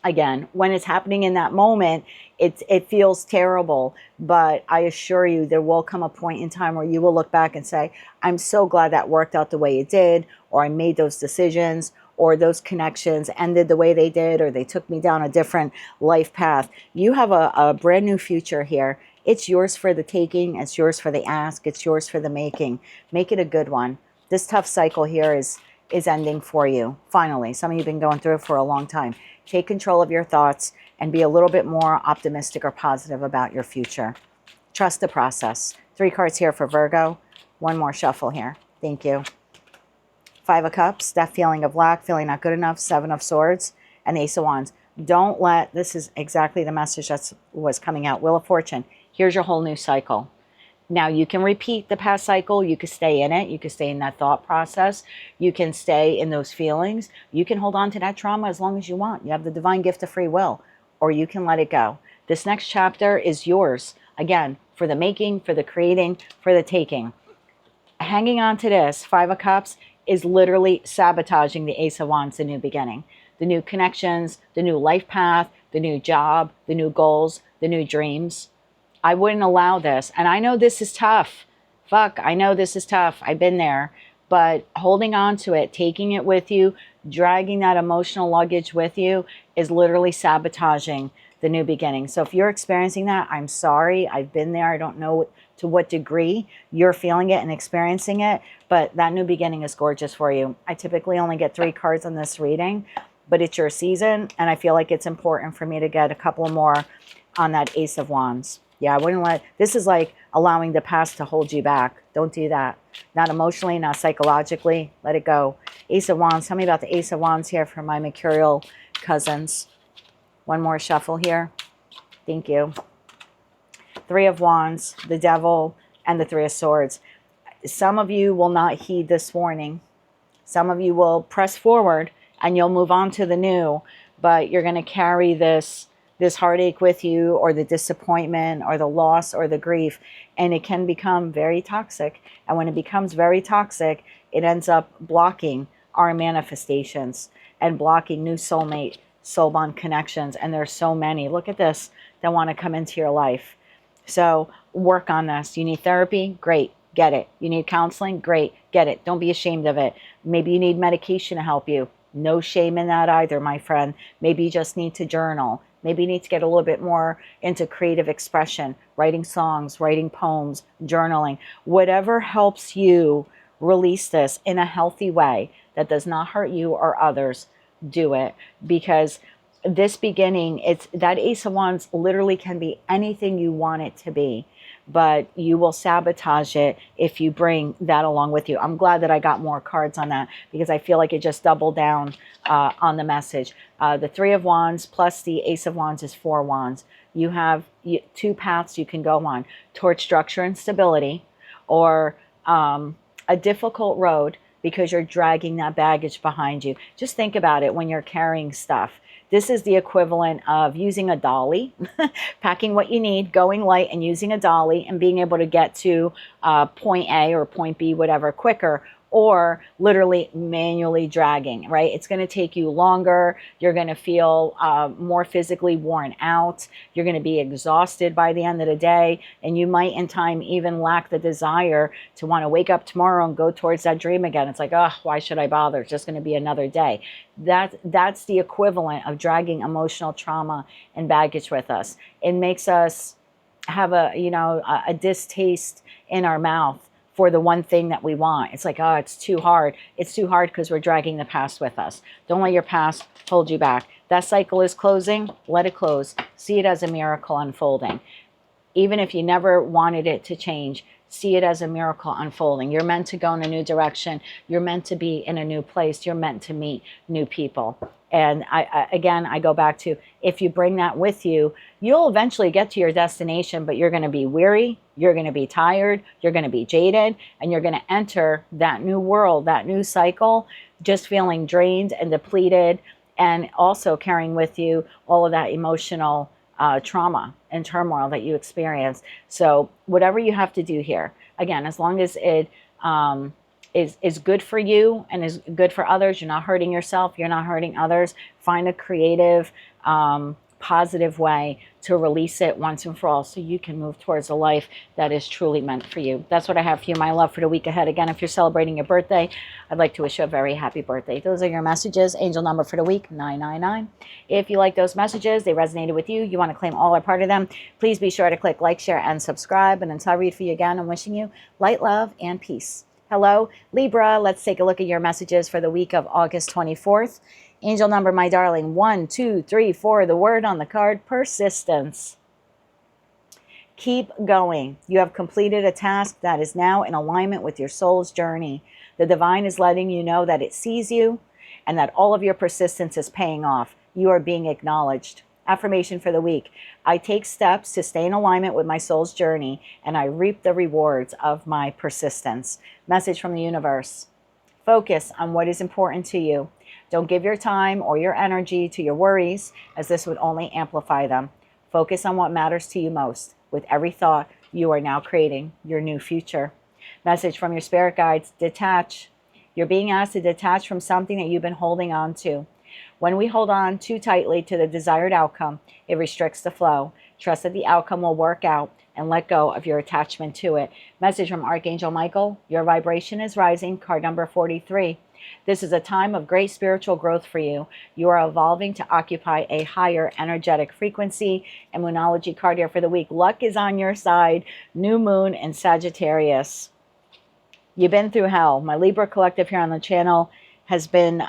Again, when it's happening in that moment, it feels terrible, but I assure you there will come a point in time where you will look back and say, I'm so glad that worked out the way it did, or I made those decisions, or those connections ended the way they did, or they took me down a different life path. You have a brand new future here. It's yours for the taking. It's yours for the ask. It's yours for the making. Make it a good one. This tough cycle here is ending for you. Finally, some of you have been going through it for a long time. Take control of your thoughts and be a little bit more optimistic or positive about your future. Trust the process. 3 cards here for Virgo. One more shuffle here. Thank you. 5 of Cups, that feeling of lack, feeling not good enough. 7 of Swords and Ace of Wands. Don't let, this is exactly the message that was coming out. Wheel of Fortune. Here's your whole new cycle. Now you can repeat the past cycle. You can stay in it. You can stay in that thought process. You can stay in those feelings. You can hold on to that trauma as long as you want. You have the divine gift of free will, or you can let it go. This next chapter is yours. Again, for the making, for the creating, for the taking. Hanging on to this 5 of Cups is literally sabotaging the Ace of Wands, the new beginning, the new connections, the new life path, the new job, the new goals, the new dreams. I wouldn't allow this. And I know this is tough. Fuck, I know this is tough. I've been there. But holding on to it, taking it with you, dragging that emotional luggage with you is literally sabotaging the new beginning. So if you're experiencing that, I'm sorry. I've been there. I don't know to what degree you're feeling it and experiencing it, but that new beginning is gorgeous for you. I typically only get 3 cards on this reading, but it's your season, and I feel like it's important for me to get a couple more on that Ace of Wands. Yeah, I wouldn't let, this is like allowing the past to hold you back. Don't do that. Not emotionally, not psychologically. Let it go. Ace of Wands. Tell me about the Ace of Wands here for my mercurial cousins. One more shuffle here. Thank you. 3 of Wands, the Devil, and the 3 of Swords. Some of you will not heed this warning. Some of you will press forward and you'll move on to the new, but you're going to carry this heartache with you, or the disappointment or the loss or the grief, and it can become very toxic. And when it becomes very toxic, it ends up blocking our manifestations and blocking new soulmate, soul bond connections. And there's so many, look at this, that want to come into your life. So work on this. You need therapy? Great. Get it. You need counseling? Great. Get it. Don't be ashamed of it. Maybe you need medication to help you. No shame in that either, my friend. Maybe you just need to journal. Maybe you need to get a little bit more into creative expression, writing songs, writing poems, journaling, whatever helps you release this in a healthy way that does not hurt you or others. Do it, because this beginning, it's that Ace of Wands literally can be anything you want it to be, but you will sabotage it if you bring that along with you. I'm glad that I got more cards on that, because I feel like it just doubled down on the message. The 3 of Wands plus the Ace of Wands is 4 Wands. You have 2 paths you can go on towards structure and stability, or a difficult road because you're dragging that baggage behind you. Just think about it when you're carrying stuff. This is the equivalent of using a dolly, packing what you need, going light and using a dolly and being able to get to point A or point B, whatever, quicker, or literally manually dragging, right? It's going to take you longer. You're going to feel more physically worn out. You're going to be exhausted by the end of the day. And you might in time even lack the desire to want to wake up tomorrow and go towards that dream again. It's like, oh, why should I bother? It's just going to be another day. That's the equivalent of dragging emotional trauma and baggage with us. It makes us have a distaste in our mouth for the one thing that we want. It's like, oh, it's too hard. It's too hard because we're dragging the past with us. Don't let your past hold you back. That cycle is closing. Let it close. See it as a miracle unfolding. Even if you never wanted it to change, see it as a miracle unfolding. You're meant to go in a new direction. You're meant to be in a new place. You're meant to meet new people. And I go back to, if you bring that with you, you'll eventually get to your destination, but you're going to be weary, you're going to be tired, you're going to be jaded, and you're going to enter that new world, that new cycle, just feeling drained and depleted, and also carrying with you all of that emotional trauma and turmoil that you experience. So whatever you have to do here, again, as long as it is good for you and is good for others, you're not hurting yourself, you're not hurting others, find a creative, positive way to release it once and for all, so you can move towards a life that is truly meant for you. That's what I have for you, my love, for the week ahead. Again, if you're celebrating your birthday, I'd like to wish you a very happy birthday. Those are your messages. Angel number for the week, 999. If you like those messages, they resonated with you, you want to claim all or part of them, please be sure to click like, share, and subscribe. And until I read for you again, I'm wishing you light, love, and peace. Hello, Libra. Let's take a look at your messages for the week of August 24th. Angel number, my darling, 1, 2, 3, 4. The word on the card, persistence. Keep going. You have completed a task that is now in alignment with your soul's journey. The divine is letting you know that it sees you and that all of your persistence is paying off. You are being acknowledged. Affirmation for the week. I take steps to stay in alignment with my soul's journey, and I reap the rewards of my persistence. Message from the universe. Focus on what is important to you. Don't give your time or your energy to your worries, as this would only amplify them. Focus on what matters to you most. With every thought, you are now creating your new future. Message from your spirit guides. Detach. You're being asked to detach from something that you've been holding on to. When we hold on too tightly to the desired outcome, it restricts the flow. Trust that the outcome will work out. and let go of your attachment to it. Message from Archangel Michael, your vibration is rising, card number 43. This is a time of great spiritual growth for you. You are evolving to occupy a higher energetic frequency. And Moonology card here for the week. Luck is on your side. New moon in Sagittarius. You've been through hell. My Libra collective here on the channel has been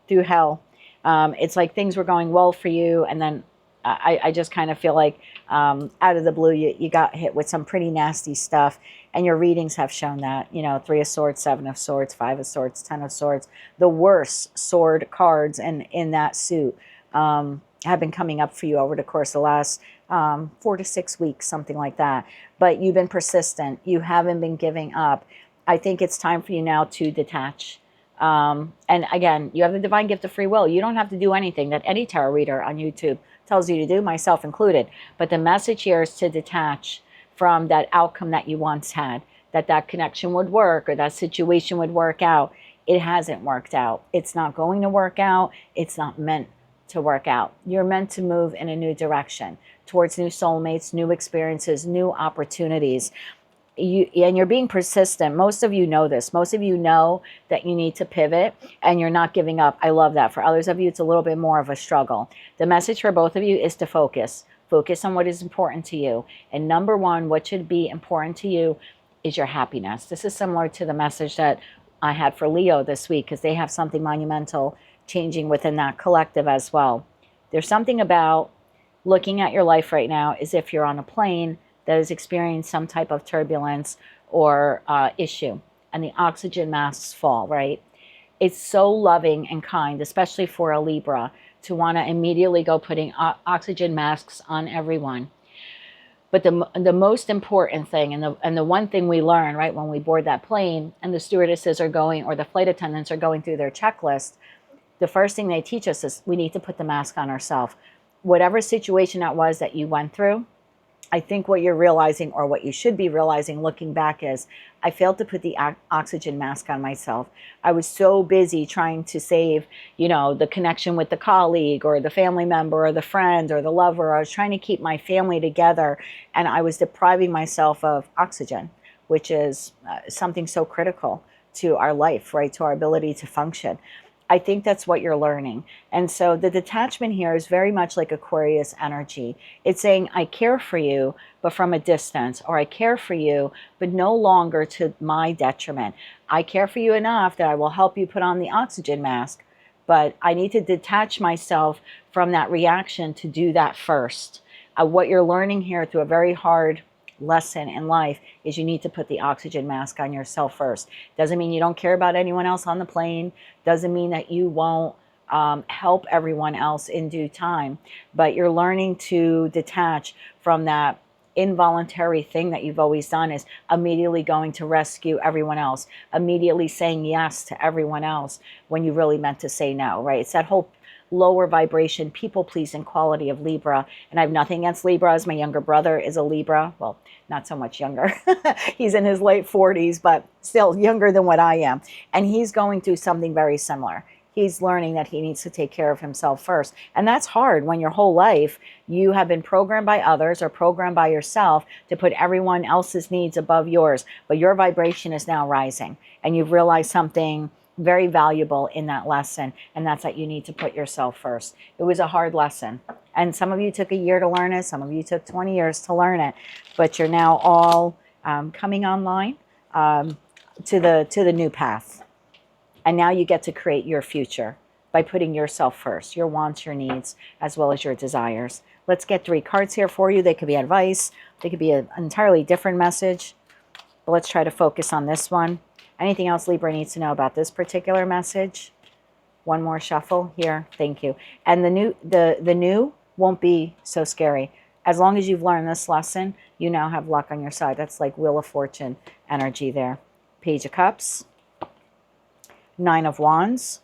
through hell. It's like things were going well for you, and then I just kind of feel like out of the blue, you got hit with some pretty nasty stuff. And your readings have shown that, you know, 3 of Swords, 7 of Swords, 5 of Swords, 10 of Swords. The worst sword cards in that suit have been coming up for you over the course of the last 4 to 6 weeks, something like that. But you've been persistent. You haven't been giving up. I think it's time for you now to detach. And again, you have the divine gift of free will. You don't have to do anything that any tarot reader on YouTube tells you to do, myself included. But the message here is to detach from that outcome that you once had, that connection would work or that situation would work out. It hasn't worked out. It's not going to work out. It's not meant to work out. You're meant to move in a new direction towards new soulmates, new experiences, new opportunities. And you're being persistent. Most of you know this. Most of you know that you need to pivot and you're not giving up. I love that. For others of you, it's a little bit more of a struggle. The message for both of you is to focus. Focus on what is important to you. And number one, what should be important to you is your happiness. This is similar to the message that I had for Leo this week, because they have something monumental changing within that collective as well. There's something about looking at your life right now as if you're on a plane that has experienced some type of turbulence or issue, and the oxygen masks fall, right? It's so loving and kind, especially for a Libra, to want to immediately go putting oxygen masks on everyone. But the most important thing, and the one thing we learn, right, when we board that plane and the stewardesses are going, or the flight attendants are going through their checklist, the first thing they teach us is we need to put the mask on ourselves. Whatever situation that was that you went through, I think what you're realizing, or what you should be realizing looking back, is I failed to put the oxygen mask on myself. I was so busy trying to save, you know, the connection with the colleague or the family member or the friend or the lover. I was trying to keep my family together, and I was depriving myself of oxygen, which is something so critical to our life, right? To our ability to function. I think that's what you're learning. And so the detachment here is very much like Aquarius energy. It's saying, I care for you, but from a distance, or I care for you, but no longer to my detriment. I care for you enough that I will help you put on the oxygen mask, but I need to detach myself from that reaction to do that first. What you're learning here through a very hard lesson in life is you need to put the oxygen mask on yourself first. Doesn't mean you don't care about anyone else on the plane. Doesn't mean that you won't help everyone else in due time. But you're learning to detach from that involuntary thing that you've always done, is immediately going to rescue everyone else, immediately saying yes to everyone else when you really meant to say no, right? It's that whole lower vibration, people-pleasing quality of Libra. And I have nothing against Libras. My younger brother is a Libra. Well, not so much younger. He's in his late 40s, but still younger than what I am. And he's going through something very similar. He's learning that he needs to take care of himself first. And that's hard when your whole life you have been programmed by others or programmed by yourself to put everyone else's needs above yours. But your vibration is now rising, and you've realized something very valuable in that lesson, and that's that you need to put yourself first. It was a hard lesson, and some of you took a year to learn it, some of you took 20 years to learn it, but you're now all coming online to the new path, and now you get to create your future by putting yourself first, your wants, your needs, as well as your desires. Let's get 3 cards here for you. They could be advice, they could be an entirely different message, but let's try to focus on this one. Anything else Libra needs to know about this particular message? One more shuffle here. Thank you. And the new won't be so scary. As long as you've learned this lesson, you now have luck on your side. That's like Wheel of Fortune energy there. Page of Cups, 9 of Wands,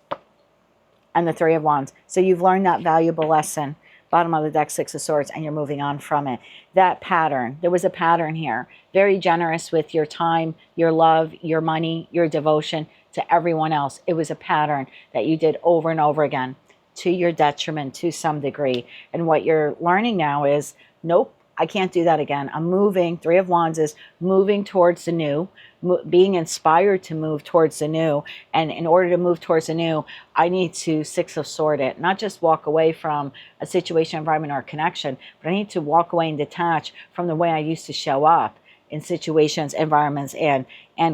and the 3 of Wands. So you've learned that valuable lesson. Bottom of the deck, 6 of Swords, and you're moving on from it. That pattern, there was a pattern here. Very generous with your time, your love, your money, your devotion to everyone else. It was a pattern that you did over and over again to your detriment to some degree. And what you're learning now is, nope, I can't do that again. I'm moving. Three of Wands is moving towards the new, being inspired to move towards the new. And in order to move towards the new, I need to Six of Swords it, not just walk away from a situation, environment, or connection, but I need to walk away and detach from the way I used to show up in situations, environments, and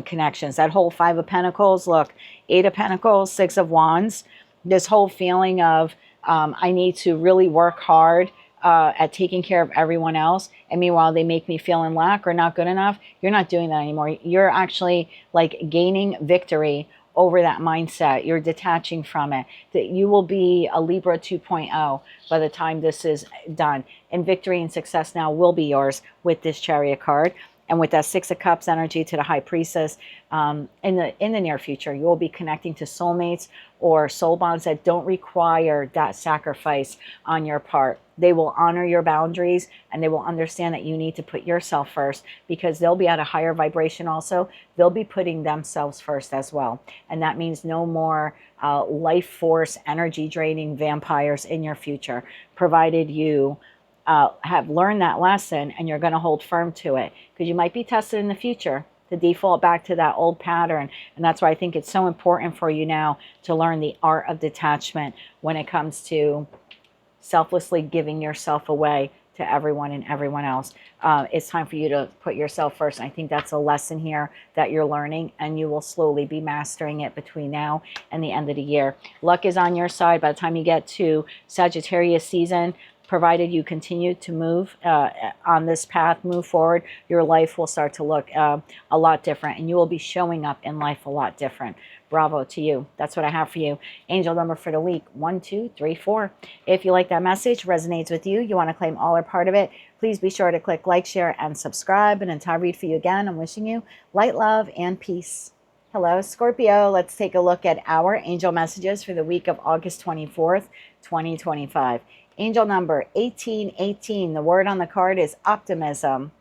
connections. That whole Five of Pentacles, look, Eight of Pentacles, Six of Wands, this whole feeling of I need to really work hard at taking care of everyone else, and meanwhile they make me feel in lack or not good enough. You're not doing that anymore. You're actually like gaining victory over that mindset. You're detaching from it. That you will be a Libra 2.0 by the time this is done, and victory and success now will be yours with this Chariot card. And with that Six of Cups energy to the High Priestess, in the near future, you will be connecting to soulmates or soul bonds that don't require that sacrifice on your part. They will honor your boundaries, and they will understand that you need to put yourself first, because they'll be at a higher vibration also. They'll be putting themselves first as well. And that means no more life force, energy draining vampires in your future, provided you have learned that lesson and you're going to hold firm to it, because you might be tested in the future to default back to that old pattern. And that's why I think it's so important for you now to learn the art of detachment when it comes to selflessly giving yourself away to everyone and everyone else. It's time for you to put yourself first. I think that's a lesson here that you're learning, and you will slowly be mastering it between now and the end of the year. Luck is on your side by the time you get to Sagittarius season. Provided you continue to move on this path, move forward, your life will start to look a lot different, and you will be showing up in life a lot different. Bravo to you. That's what I have for you. Angel number for the week, 1, 2, 3, 4. If you like that message, resonates with you, you want to claim all or part of it, please be sure to click like, share, and subscribe. And until I read for you again, I'm wishing you light, love, and peace. Hello, Scorpio. Let's take a look at our angel messages for the week of August 24th, 2025. Angel number 1818. The word on the card is optimism.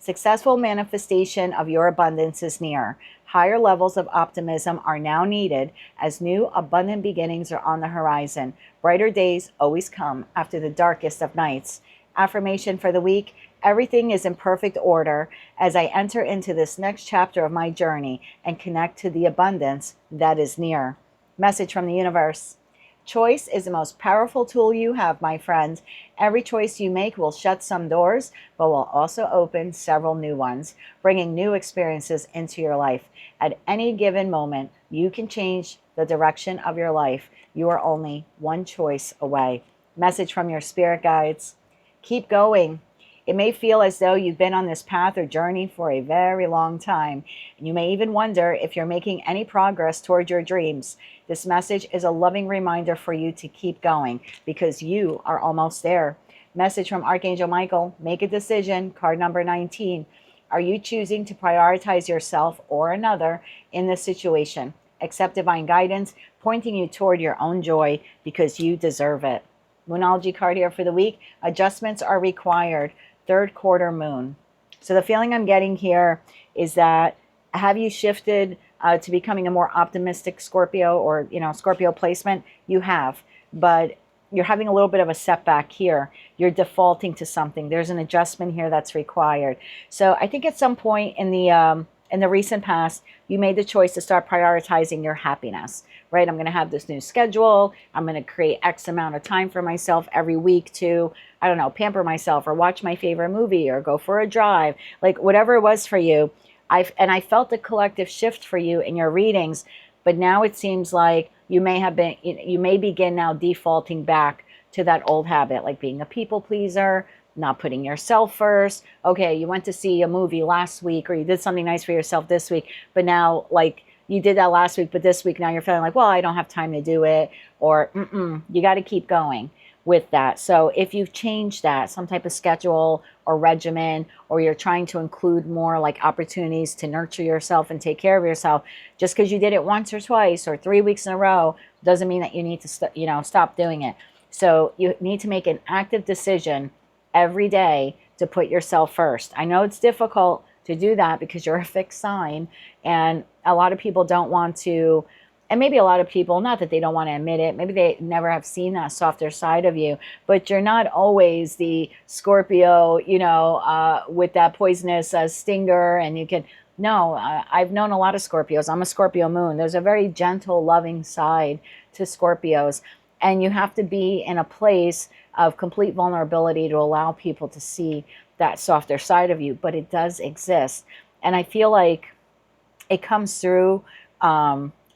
Successful manifestation of your abundance is near. Higher levels of optimism are now needed as new abundant beginnings are on the horizon. Brighter days always come after the darkest of nights. Affirmation for the week: everything is in perfect order as I enter into this next chapter of my journey and connect to the abundance that is near. Message from the universe: choice is the most powerful tool you have, my friends. Every choice you make will shut some doors, but will also open several new ones, bringing new experiences into your life. At any given moment, you can change the direction of your life. You are only one choice away. Message from your spirit guides: keep going. It may feel as though you've been on this path or journey for a very long time. You may even wonder if you're making any progress toward your dreams. This message is a loving reminder for you to keep going, because you are almost there. Message from Archangel Michael: make a decision. Card number 19. Are you choosing to prioritize yourself or another in this situation? Accept divine guidance, pointing you toward your own joy, because you deserve it. Moonology card here for the week: adjustments are required. Third quarter moon. So the feeling I'm getting here is that, have you shifted to becoming a more optimistic Scorpio, or Scorpio placement? You have, but you're having a little bit of a setback here. You're defaulting to something. There's an adjustment here that's required. So I think at some point in the recent past, you made the choice to start prioritizing your happiness, right? I'm going to have this new schedule. I'm going to create X amount of time for myself every week to, I don't know, pamper myself or watch my favorite movie or go for a drive, like whatever it was for you. I felt a collective shift for you in your readings, but now it seems like you may begin now defaulting back to that old habit, like being a people pleaser, not putting yourself first. Okay, you went to see a movie last week, or you did something nice for yourself this week, but now, like, you did that last week, but this week now you're feeling like, well, I don't have time to do it, or you got to keep going with that. So if you've changed that, some type of schedule or regimen, or you're trying to include more like opportunities to nurture yourself and take care of yourself, just because you did it once or twice or 3 weeks in a row doesn't mean that you need to stop doing it. So you need to make an active decision every day to put yourself first. I know it's difficult to do that because you're a fixed sign, and a lot of people don't want to and maybe a lot of people, not that they don't want to admit it, maybe they never have seen that softer side of you, but you're not always the Scorpio, you know, with that poisonous stinger, and you can, no, I've known a lot of Scorpios. I'm a Scorpio moon. There's a very gentle, loving side to Scorpios, and you have to be in a place of complete vulnerability to allow people to see that softer side of you, but it does exist. And I feel like it comes through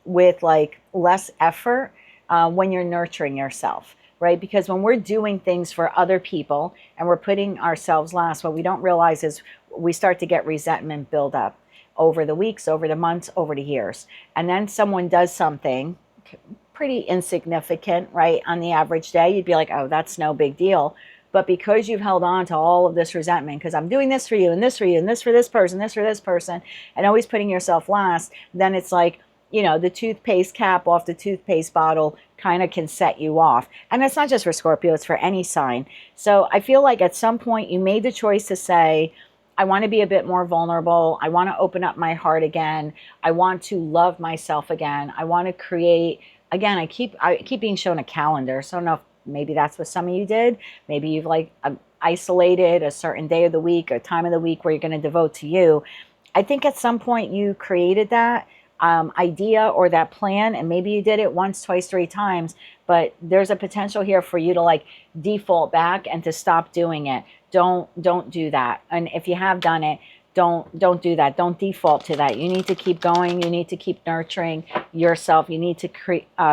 with like less effort when you're nurturing yourself, right? Because when we're doing things for other people and we're putting ourselves last, what we don't realize is we start to get resentment build up over the weeks, over the months, over the years. And then someone does something pretty insignificant, right? On the average day, you'd be like, oh, that's no big deal. But because you've held on to all of this resentment, because I'm doing this for you and this for you and this for this person, this for this person, and always putting yourself last, then it's like, you know, the toothpaste cap off the toothpaste bottle kind of can set you off. And it's not just for Scorpio, it's for any sign. So I feel like at some point you made the choice to say, I want to be a bit more vulnerable. I want to open up my heart again. I want to love myself again. I want to create, again, I keep being shown a calendar. So I don't know if maybe that's what some of you did. Maybe you've like isolated a certain day of the week or time of the week where you're going to devote to you. I think at some point you created that idea or that plan, and maybe you did it once, twice, 3 times, but there's a potential here for you to like default back and to stop doing it. Don't do that. And if you have done it, don't do that. Don't default to that. You need to keep going. You need to keep nurturing yourself. You need to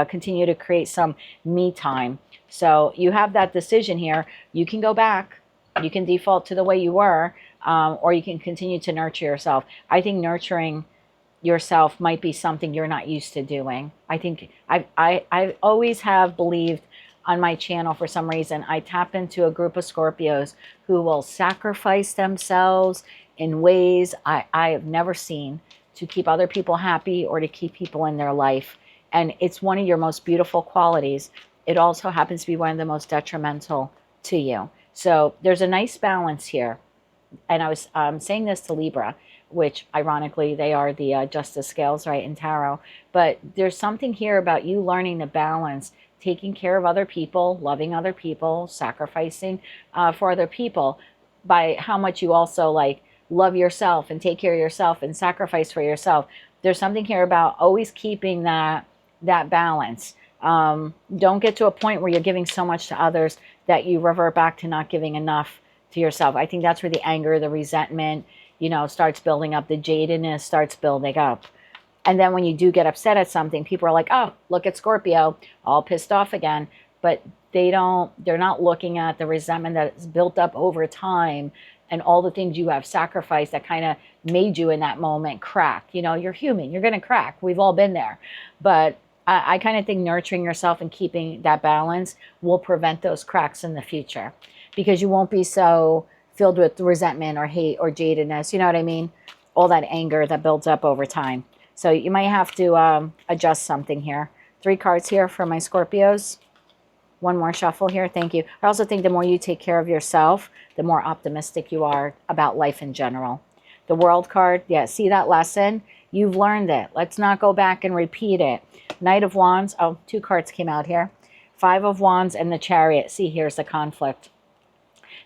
continue to create some me time. So you have that decision here. You can go back. You can default to the way you were, or you can continue to nurture yourself. I think nurturing yourself might be something you're not used to doing. I think I always have believed on my channel, for some reason, I tap into a group of Scorpios who will sacrifice themselves in ways I have never seen to keep other people happy or to keep people in their life. And it's one of your most beautiful qualities. It also happens to be one of the most detrimental to you. So there's a nice balance here. And I was saying this to Libra, which ironically they are the justice scales, right, in tarot. But there's something here about you learning to balance taking care of other people, loving other people, sacrificing for other people, by how much you also like love yourself and take care of yourself and sacrifice for yourself. There's something here about always keeping that balance. Don't get to a point where you're giving so much to others that you revert back to not giving enough to yourself. I think that's where the anger, the resentment, you know, starts building up. The jadedness starts building up. And then when you do get upset at something, people are like, oh, look at Scorpio, all pissed off again. But they're not looking at the resentment that's built up over time and all the things you have sacrificed that kind of made you in that moment crack. You know, you're human, you're going to crack. We've all been there. But I kind of think nurturing yourself and keeping that balance will prevent those cracks in the future, because you won't be so filled with resentment or hate or jadedness. You know what I mean? All that anger that builds up over time. So you might have to adjust something here. 3 cards here for my Scorpios. One more shuffle here. Thank you. I also think the more you take care of yourself, the more optimistic you are about life in general. The World card, yeah, see that lesson? You've learned it. Let's not go back and repeat it. Knight of Wands. Oh, 2 cards came out here. 5 of Wands and the Chariot. See, here's the conflict.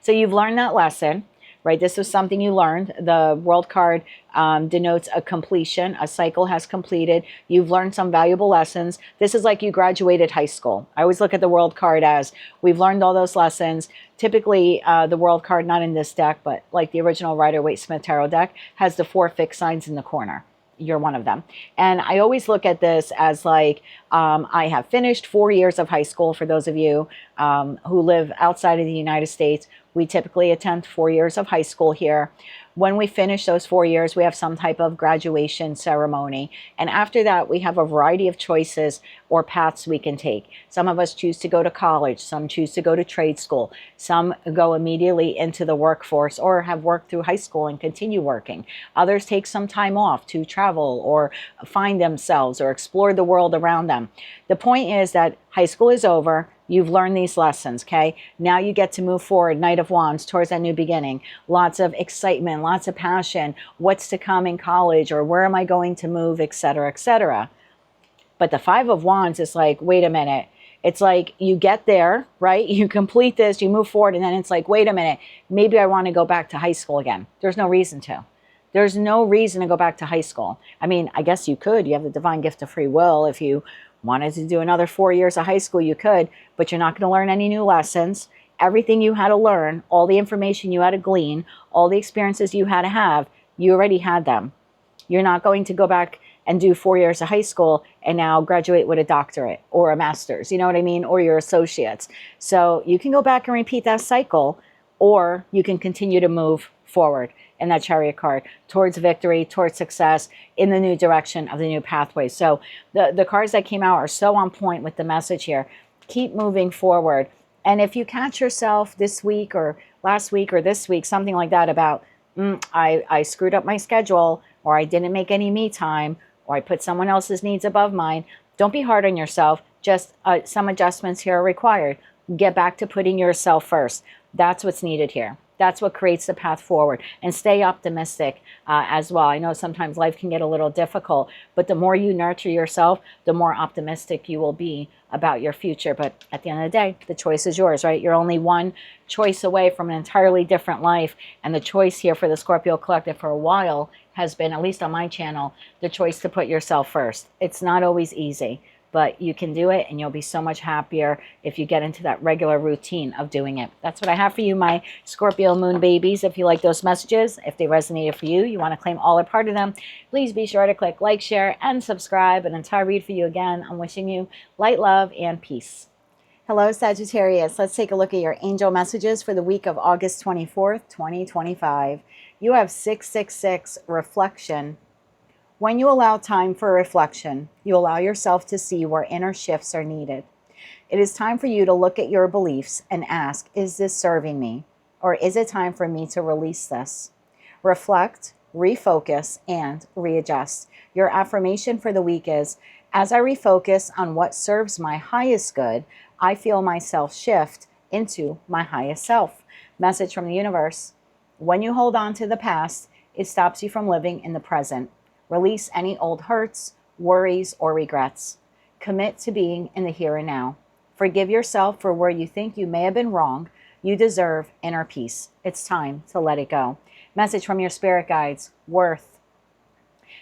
So you've learned that lesson, right? This was something you learned. The World card denotes a completion. A cycle has completed. You've learned some valuable lessons. This is like you graduated high school. I always look at the World card as we've learned all those lessons. Typically, the World card, not in this deck, but like the original Rider-Waite-Smith Tarot deck, has the 4 fixed signs in the corner. You're one of them. And I always look at this as like, I have finished 4 years of high school. For those of you who live outside of the United States, we typically attend 4 years of high school here. When we finish those 4 years, we have some type of graduation ceremony. And after that, we have a variety of choices or paths we can take. Some of us choose to go to college. Some choose to go to trade school. Some go immediately into the workforce or have worked through high school and continue working. Others take some time off to travel or find themselves or explore the world around them. The point is that high school is over. You've learned these lessons, okay? Now you get to move forward, Knight of Wands, towards that new beginning. Lots of excitement, lots of passion. What's to come in college, or where am I going to move, etc., etc. But the Five of Wands is like, wait a minute. It's like you get there, right? You complete this, you move forward, and then it's like, wait a minute, maybe I want to go back to high school again. There's no reason to. There's no reason to go back to high school. I mean, I guess you could. You have the divine gift of free will. If you wanted to do another 4 years of high school, you could, but you're not going to learn any new lessons. Everything you had to learn, all the information you had to glean, all the experiences you had to have, you already had them. You're not going to go back and do 4 years of high school and now graduate with a doctorate or a master's, you know what I mean? Or your associates. So you can go back and repeat that cycle, or you can continue to move forward in that Chariot card towards victory, towards success, in the new direction of the new pathway. So the cards that came out are so on point with the message here. Keep moving forward. And if you catch yourself this week or last week or this week, something like that about, I screwed up my schedule, or I didn't make any me time, or I put someone else's needs above mine, don't be hard on yourself. Just some adjustments here are required. Get back to putting yourself first. That's what's needed here. That's what creates the path forward. And stay optimistic as well. I know sometimes life can get a little difficult, but the more you nurture yourself, the more optimistic you will be about your future. But at the end of the day, the choice is yours, right? You're only one choice away from an entirely different life. And the choice here for the Scorpio Collective for a while has been, at least on my channel, the choice to put yourself first. It's not always easy, but you can do it, and you'll be so much happier if you get into that regular routine of doing it. That's what I have for you, my Scorpio moon babies. If you like those messages, if they resonated for you, you want to claim all or part of them, please be sure to click like, share, and subscribe. And until I read for you again, I'm wishing you light, love, and peace. Hello, Sagittarius. Let's take a look at your angel messages for the week of August 24th, 2025. You have 666, reflection. When you allow time for reflection, you allow yourself to see where inner shifts are needed. It is time for you to look at your beliefs and ask, is this serving me? Or is it time for me to release this? Reflect, refocus, and readjust. Your affirmation for the week is, as I refocus on what serves my highest good, I feel myself shift into my highest self. Message from the universe. When you hold on to the past, it stops you from living in the present. Release any old hurts, worries, or regrets. Commit to being in the here and now. Forgive yourself for where you think you may have been wrong. You deserve inner peace. It's time to let it go. Message from your spirit guides. Worth.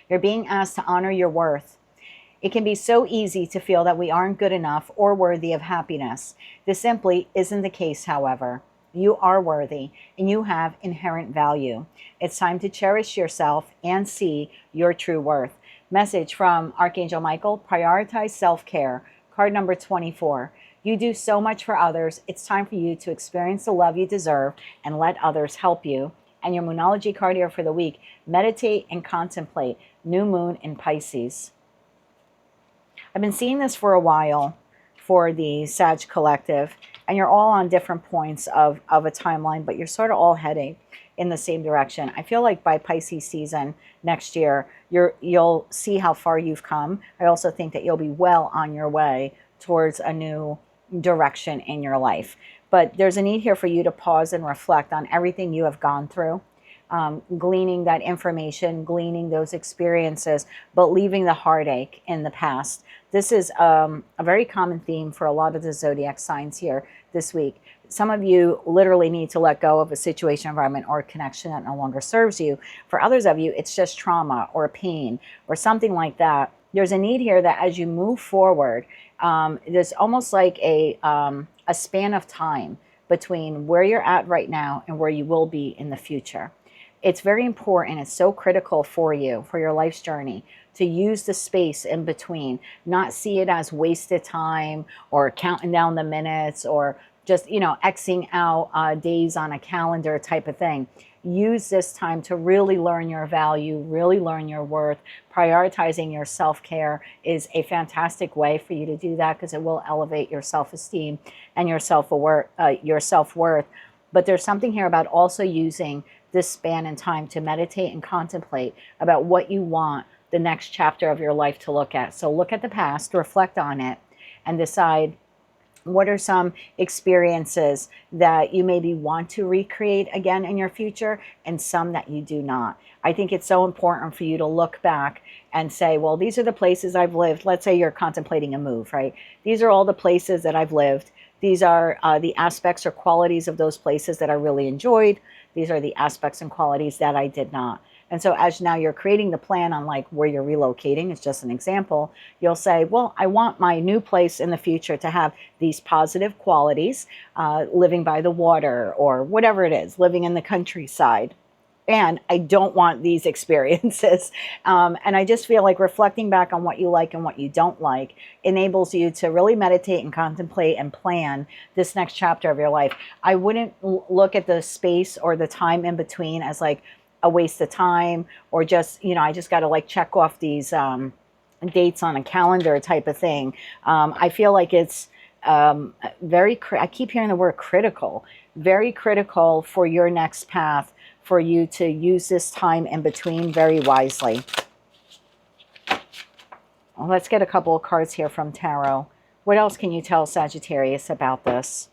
You're being asked to honor your worth. It can be so easy to feel that we aren't good enough or worthy of happiness. This simply isn't the case, however. You are worthy, and you have inherent value. It's time to cherish yourself and see your true worth. Message from Archangel Michael, prioritize self-care. Card number 24. You do so much for others. It's time for you to experience the love you deserve and let others help you. And your Moonology card here for the week, meditate and contemplate. New moon in Pisces. I've been seeing this for a while for the Sag Collective, and you're all on different points of a timeline, but you're sort of all heading in the same direction. I feel like by Pisces season next year, you'll see how far you've come. I also think that you'll be well on your way towards a new direction in your life. But there's a need here for you to pause and reflect on everything you have gone through, gleaning that information, gleaning those experiences, but leaving the heartache in the past. This is a very common theme for a lot of the zodiac signs here this week. Some of you literally need to let go of a situation, environment, or connection that no longer serves you. For others of you, it's just trauma or pain or something like that. There's a need here that as you move forward, there's almost like a span of time between where you're at right now and where you will be in the future. It's very important. It's so critical for you, for your life's journey, to use the space in between, not see it as wasted time or counting down the minutes or just, Xing out days on a calendar type of thing. Use this time to really learn your value, really learn your worth. Prioritizing your self-care is a fantastic way for you to do that because it will elevate your self-esteem and your self-worth. But there's something here about also using this span in time to meditate and contemplate about what you want the next chapter of your life to look at. So look at the past, reflect on it, and decide What are some experiences that you maybe want to recreate again in your future, and some that you do not? I think it's so important for you to look back and say, well, these are the places I've lived. Let's say you're contemplating a move, right? These are all the places that I've lived. These are the aspects or qualities of those places that I really enjoyed. These are the aspects and qualities that I did not. And so as now you're creating the plan on like where you're relocating, it's just an example, you'll say, well, I want my new place in the future to have these positive qualities, living by the water or whatever it is, living in the countryside. And I don't want these experiences. And I just feel like reflecting back on what you like and what you don't like enables you to really meditate and contemplate and plan this next chapter of your life. I wouldn't look at the space or the time in between as like a waste of time, or just, I just got to like check off these dates on a calendar type of thing. I feel like it's I keep hearing the word critical, very critical for your next path, for you to use this time in between very wisely. Well, let's get a couple of cards here from Tarot. What else can you tell Sagittarius about this?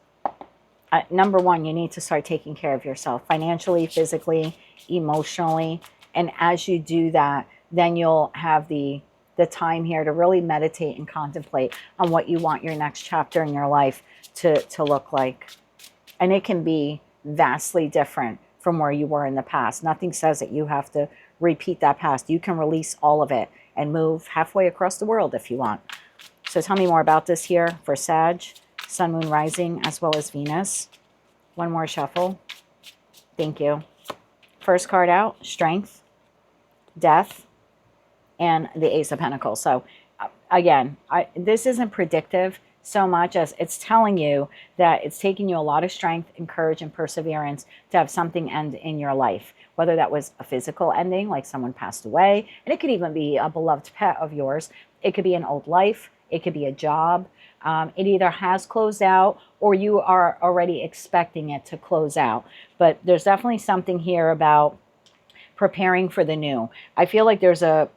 Number one, you need to start taking care of yourself financially, physically, emotionally. And as you do that, then you'll have the time here to really meditate and contemplate on what you want your next chapter in your life to look like. And it can be vastly different from where you were in the past. Nothing says that you have to repeat that past. You can release all of it and move halfway across the world if you want. So tell me more about this here for Sag, Sun, Moon, Rising, as well as Venus. One more shuffle. Thank you. First card out, Strength, Death, and the Ace of Pentacles. So again, this isn't predictive so much as it's telling you that it's taking you a lot of strength and courage and perseverance to have something end in your life, whether that was a physical ending, like someone passed away, and it could even be a beloved pet of yours. It could be an old life. It could be a job. It either has closed out or you are already expecting it to close out. But there's definitely something here about preparing for the new. I feel like there's a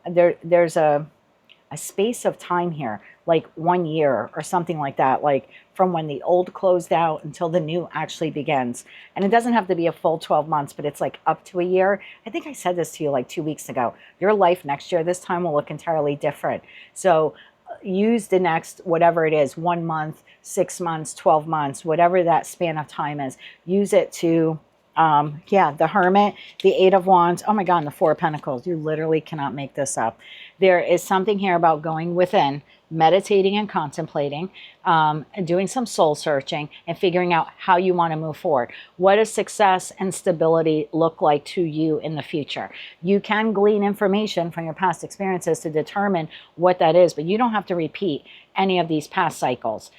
space of time here, like 1 year or something like that, like from when the old closed out until the new actually begins. And it doesn't have to be a full 12 months, but it's like up to a year. I think I said this to you like 2 weeks ago. Your life next year, this time will look entirely different. So use the next, whatever it is, 1 month, 6 months, 12 months, whatever that span of time is, use it to, the Hermit, the Eight of Wands, oh my God, and the Four of Pentacles. You literally cannot make this up. There is something here about going within, meditating and contemplating, and doing some soul searching and figuring out how you want to move forward. What does success and stability look like to you in the future? You can glean information from your past experiences to determine what that is, but you don't have to repeat any of these past cycles.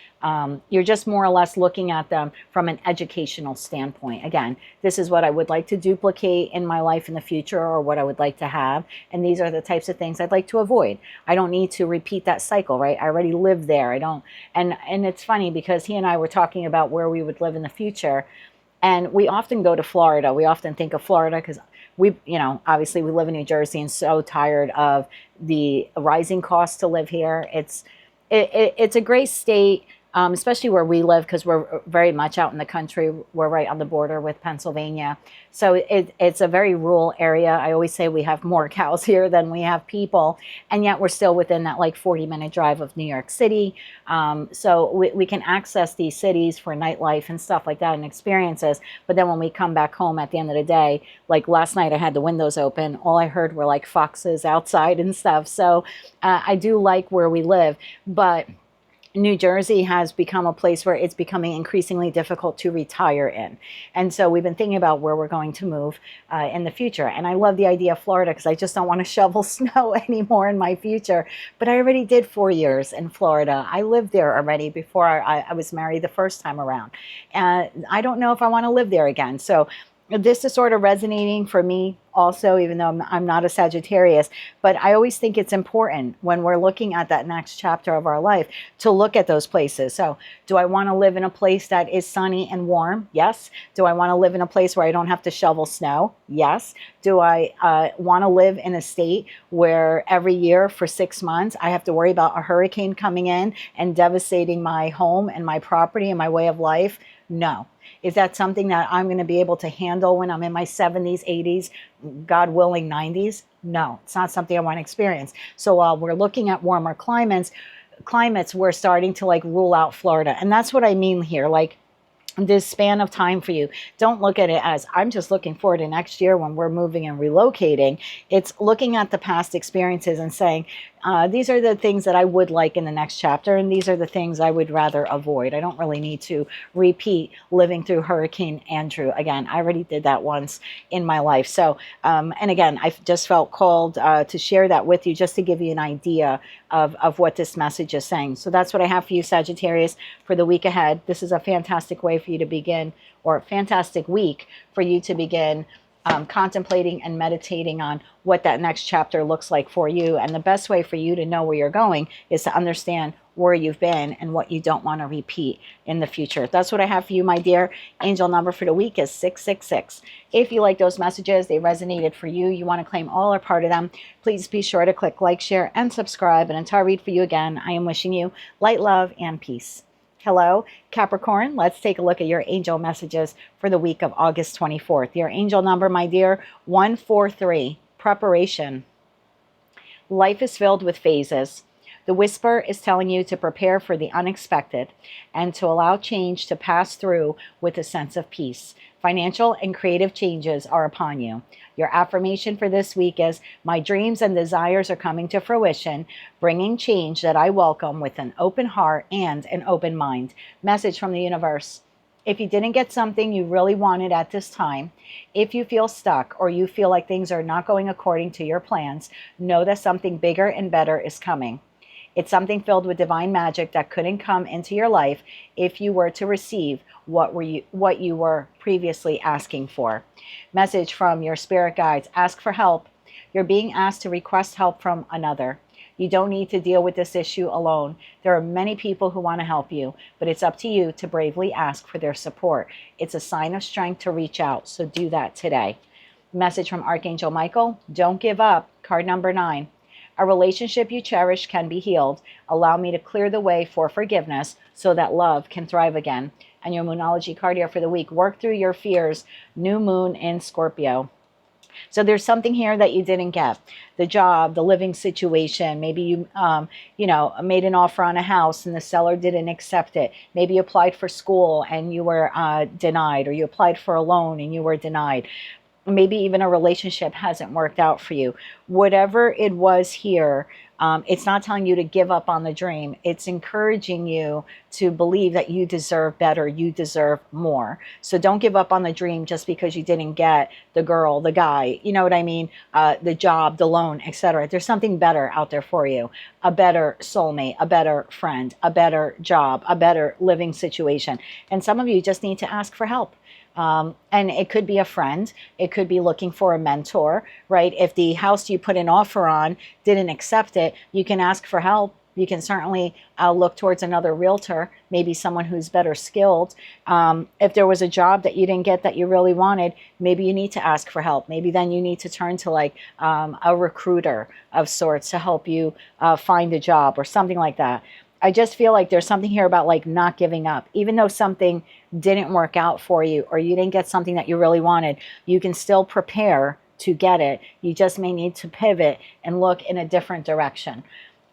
You're just more or less looking at them from an educational standpoint. Again, this is what I would like to duplicate in my life in the future, or what I would like to have. And these are the types of things I'd like to avoid. I don't need to repeat that cycle, right? I already live there. And it's funny because he and I were talking about where we would live in the future. And we often go to Florida. We often think of Florida because we, obviously we live in New Jersey and so tired of the rising costs to live here. It's a great state, especially where we live, because we're very much out in the country. We're right on the border with Pennsylvania. So it's a very rural area. I always say we have more cows here than we have people, and yet we're still within that like 40-minute drive of New York City. So we can access these cities for nightlife and stuff like that and experiences. But then when we come back home at the end of the day, like last night I had the windows open, all I heard were like foxes outside and stuff. So I do like where we live, but New Jersey has become a place where it's becoming increasingly difficult to retire in. And so we've been thinking about where we're going to move in the future. And I love the idea of Florida because I just don't want to shovel snow anymore in my future. But I already did 4 years in Florida. I lived there already before I was married the first time around. And I don't know if I want to live there again. So this is sort of resonating for me also, even though I'm not a Sagittarius, but I always think it's important when we're looking at that next chapter of our life to look at those places. So do I want to live in a place that is sunny and warm? Yes. Do I want to live in a place where I don't have to shovel snow? Yes. Do I want to live in a state where every year for 6 months I have to worry about a hurricane coming in and devastating my home and my property and my way of life? No. Is that something that I'm going to be able to handle when I'm in my 70s, 80s, God willing, 90s? No, it's not something I want to experience. So while we're looking at warmer climates, we're starting to like rule out Florida. And that's what I mean here. Like, this span of time for you, don't look at it as I'm just looking forward to next year when we're moving and relocating. It's looking at the past experiences and saying, these are the things that I would like in the next chapter, and these are the things I would rather avoid. I don't really need to repeat living through Hurricane Andrew again. I already did that once in my life. So, and again, I just felt called to share that with you, just to give you an idea of what this message is saying. So that's what I have for you, Sagittarius, for the week ahead. This is a fantastic way for you to begin, or a fantastic week for you to begin contemplating and meditating on what that next chapter looks like for you. And the best way for you to know where you're going is to understand where you've been and what you don't want to repeat in the future. That's what I have for you, my dear. Angel number for the week is 666. If you like those messages, they resonated for you, you want to claim all or part of them, please be sure to click like, share, and subscribe. And until I read for you again, I am wishing you light, love, and peace. Hello, Capricorn. Let's take a look at your angel messages for the week of August 24th. Your angel number, my dear, 143. Preparation. Life is filled with phases. The whisper is telling you to prepare for the unexpected and to allow change to pass through with a sense of peace. Financial and creative changes are upon you. Your affirmation for this week is, my dreams and desires are coming to fruition, bringing change that I welcome with an open heart and an open mind. Message from the universe. If you didn't get something you really wanted at this time, if you feel stuck or you feel like things are not going according to your plans, know that something bigger and better is coming. It's something filled with divine magic that couldn't come into your life if you were to receive what you were previously asking for. Message from your spirit guides. Ask for help. You're being asked to request help from another. You don't need to deal with this issue alone. There are many people who want to help you, but it's up to you to bravely ask for their support. It's a sign of strength to reach out, so do that today. Message from Archangel Michael. Don't give up. Card number 9. A relationship you cherish can be healed. Allow me to clear the way for forgiveness so that love can thrive again. And your Moonology card here for the week. Work through your fears. New moon in Scorpio. So there's something here that you didn't get. The job, the living situation. Maybe you, made an offer on a house and the seller didn't accept it. Maybe you applied for school and you were denied, or you applied for a loan and you were denied. Maybe even a relationship hasn't worked out for you. Whatever it was here, it's not telling you to give up on the dream. It's encouraging you to believe that you deserve better, you deserve more. So don't give up on the dream just because you didn't get the girl, the guy, you know what I mean, the job, the loan, etc. There's something better out there for you. A better soulmate, a better friend, a better job, a better living situation. And some of you just need to ask for help. And it could be a friend. It could be looking for a mentor, right? If the house you put an offer on didn't accept it, you can ask for help. You can certainly look towards another realtor, maybe someone who's better skilled. If there was a job that you didn't get that you really wanted, maybe you need to ask for help. Maybe then you need to turn to like a recruiter of sorts to help you find a job or something like that. I just feel like there's something here about like not giving up. Even though something didn't work out for you or you didn't get something that you really wanted, you can still prepare to get it. You just may need to pivot and look in a different direction.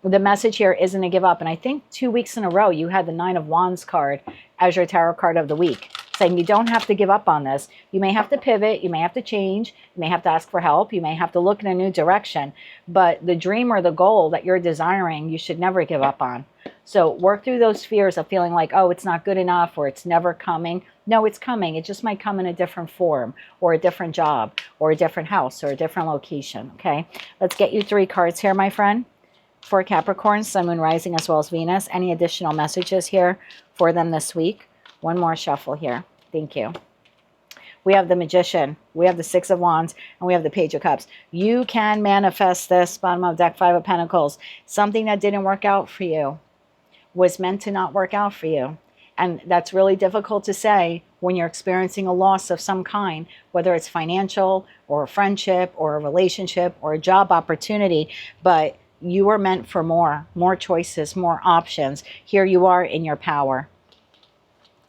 The message here isn't to give up. And I think 2 weeks in a row, you had the 9 of Wands card as your tarot card of the week, saying you don't have to give up on this. You may have to pivot. You may have to change. You may have to ask for help. You may have to look in a new direction. But the dream or the goal that you're desiring, you should never give up on. So work through those fears of feeling like, oh, it's not good enough or it's never coming. No, it's coming. It just might come in a different form or a different job or a different house or a different location. Okay, let's get you 3 cards here, my friend. For Capricorn, Sun, Moon, Rising, as well as Venus. Any additional messages here for them this week? One more shuffle here. Thank you. We have the Magician, we have the Six of Wands, and we have the Page of Cups. You can manifest this. Bottom of deck, Five of Pentacles. Something that didn't work out for you was meant to not work out for you. And that's really difficult to say when you're experiencing a loss of some kind, whether it's financial or a friendship or a relationship or a job opportunity. But you are meant for more choices, more options. Here you are in your power.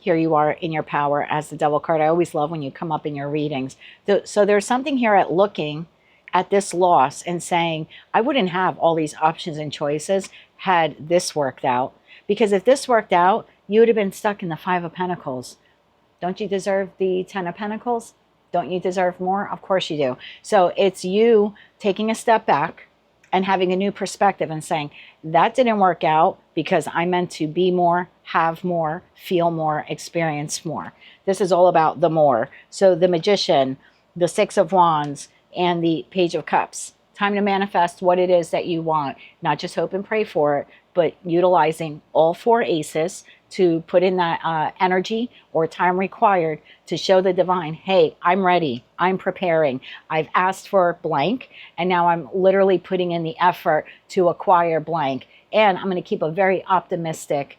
Here you are in your power as the Devil card. I always love when you come up in your readings. So there's something here at looking at this loss and saying, I wouldn't have all these options and choices had this worked out. Because if this worked out, you would have been stuck in the Five of Pentacles. Don't you deserve the Ten of Pentacles? Don't you deserve more? Of course you do. So it's you taking a step back and having a new perspective and saying, that didn't work out because I meant to be more, have more, feel more, experience more. This is all about the more. So the Magician, the Six of Wands, and the Page of Cups. Time to manifest what it is that you want. Not just hope and pray for it, but utilizing all four aces to put in that energy or time required to show the divine, hey, I'm ready, I'm preparing, I've asked for blank, and now I'm literally putting in the effort to acquire blank. And I'm going to keep a very optimistic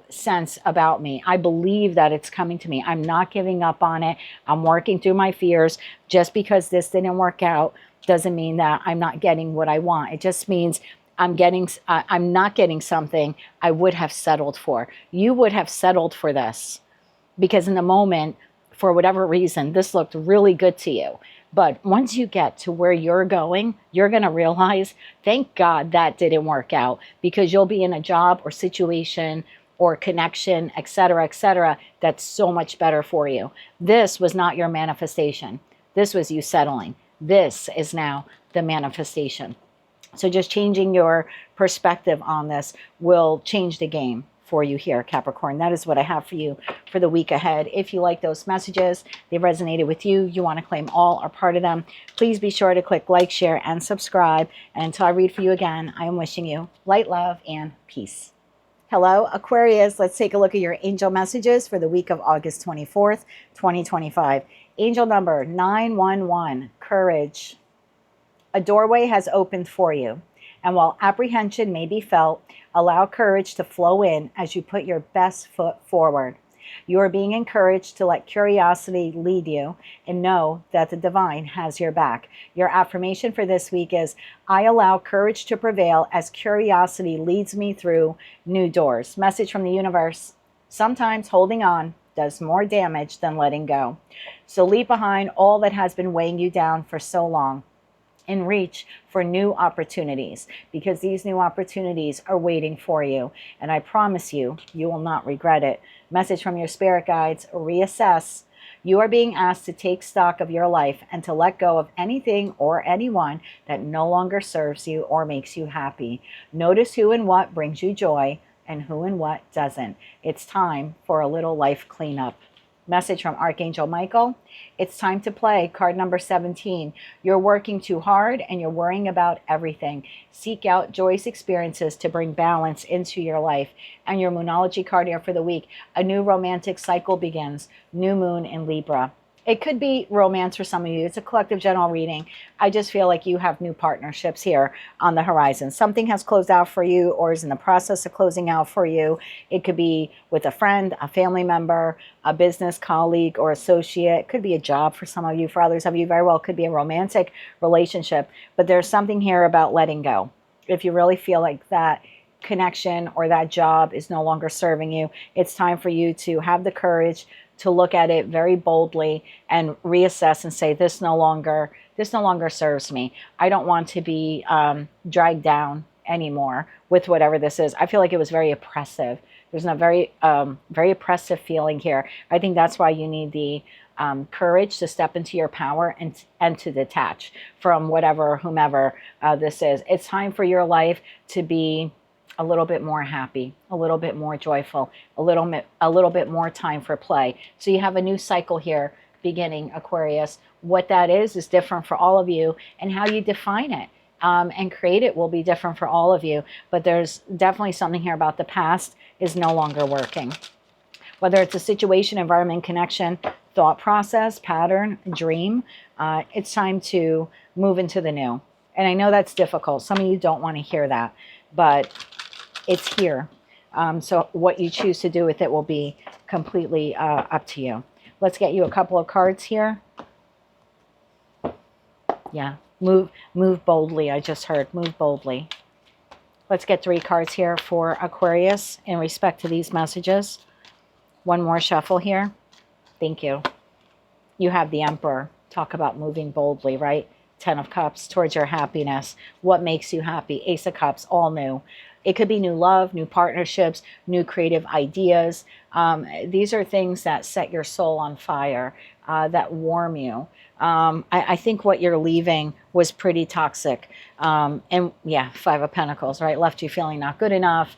sense about me. I believe that it's coming to me. I'm not giving up on it. I'm working through my fears. Just because this didn't work out doesn't mean that I'm not getting what I want. It just means I'm not getting something I would have settled for. You would have settled for this because in the moment, for whatever reason, this looked really good to you. But once you get to where you're going, you're going to realize, thank God that didn't work out, because you'll be in a job or situation or connection, etc., that's so much better for you. This was not your manifestation. This was you settling. This is now the manifestation. So just changing your perspective on this will change the game for you here, Capricorn. That is what I have for you for the week ahead. If you like those messages, they resonated with you, you want to claim all or part of them, please be sure to click like, share, and subscribe. And until I read for you again, I am wishing you light, love, and peace. Hello, Aquarius. Let's take a look at your angel messages for the week of August 24th, 2025. Angel number 911, courage. A doorway has opened for you, and while apprehension may be felt, allow courage to flow in as you put your best foot forward. You are being encouraged to let curiosity lead you and know that the divine has your back. Your affirmation for this week is, I allow courage to prevail as curiosity leads me through new doors. Message from the universe. Sometimes holding on does more damage than letting go. So leave behind all that has been weighing you down for so long and reach for new opportunities, because these new opportunities are waiting for you. And I promise you, you will not regret it. Message from your spirit guides, reassess. You are being asked to take stock of your life and to let go of anything or anyone that no longer serves you or makes you happy. Notice who and what brings you joy and who and what doesn't. It's time for a little life cleanup. Message from Archangel Michael. It's time to play. Card number 17. You're working too hard and you're worrying about everything. Seek out joyous experiences to bring balance into your life. And your Moonology card here for the week. A new romantic cycle begins. New moon in Libra. It could be romance for some of you. It's a collective general reading. I just feel like you have new partnerships here on the horizon. Something has closed out for you or is in the process of closing out for you. It could be with a friend, a family member, a business colleague or associate. It could be a job for some of you. For others of you, very well, it could be a romantic relationship. But there's something here about letting go. If you really feel like that connection or that job is no longer serving you, it's time for you to have the courage to look at it very boldly and reassess and say, this no longer serves me. I don't want to be dragged down anymore with whatever this is. I feel like it was very oppressive. There's a very oppressive feeling here. I think that's why you need the courage to step into your power and to detach from whatever, whomever this is. It's time for your life to be a little bit more happy, a little bit more joyful, a little bit more time for play. So you have a new cycle here beginning, Aquarius. What that is different for all of you, and how you define it and create it will be different for all of you. But there's definitely something here about the past is no longer working. Whether it's a situation, environment, connection, thought process, pattern, dream. It's time to move into the new. And I know that's difficult. Some of you don't want to hear that, but it's here. So what you choose to do with it will be completely up to you. Let's get you a couple of cards here. Yeah, move boldly. I just heard move boldly. Let's get 3 cards here for Aquarius in respect to these messages. One more shuffle here. Thank you. You have the Emperor. Talk about moving boldly, right? 10 of Cups towards your happiness. What makes you happy? Ace of Cups, all new. It could be new love, new partnerships, new creative ideas. These are things that set your soul on fire, that warm you. I think what you're leaving was pretty toxic. And yeah, 5 of Pentacles, right? Left you feeling not good enough,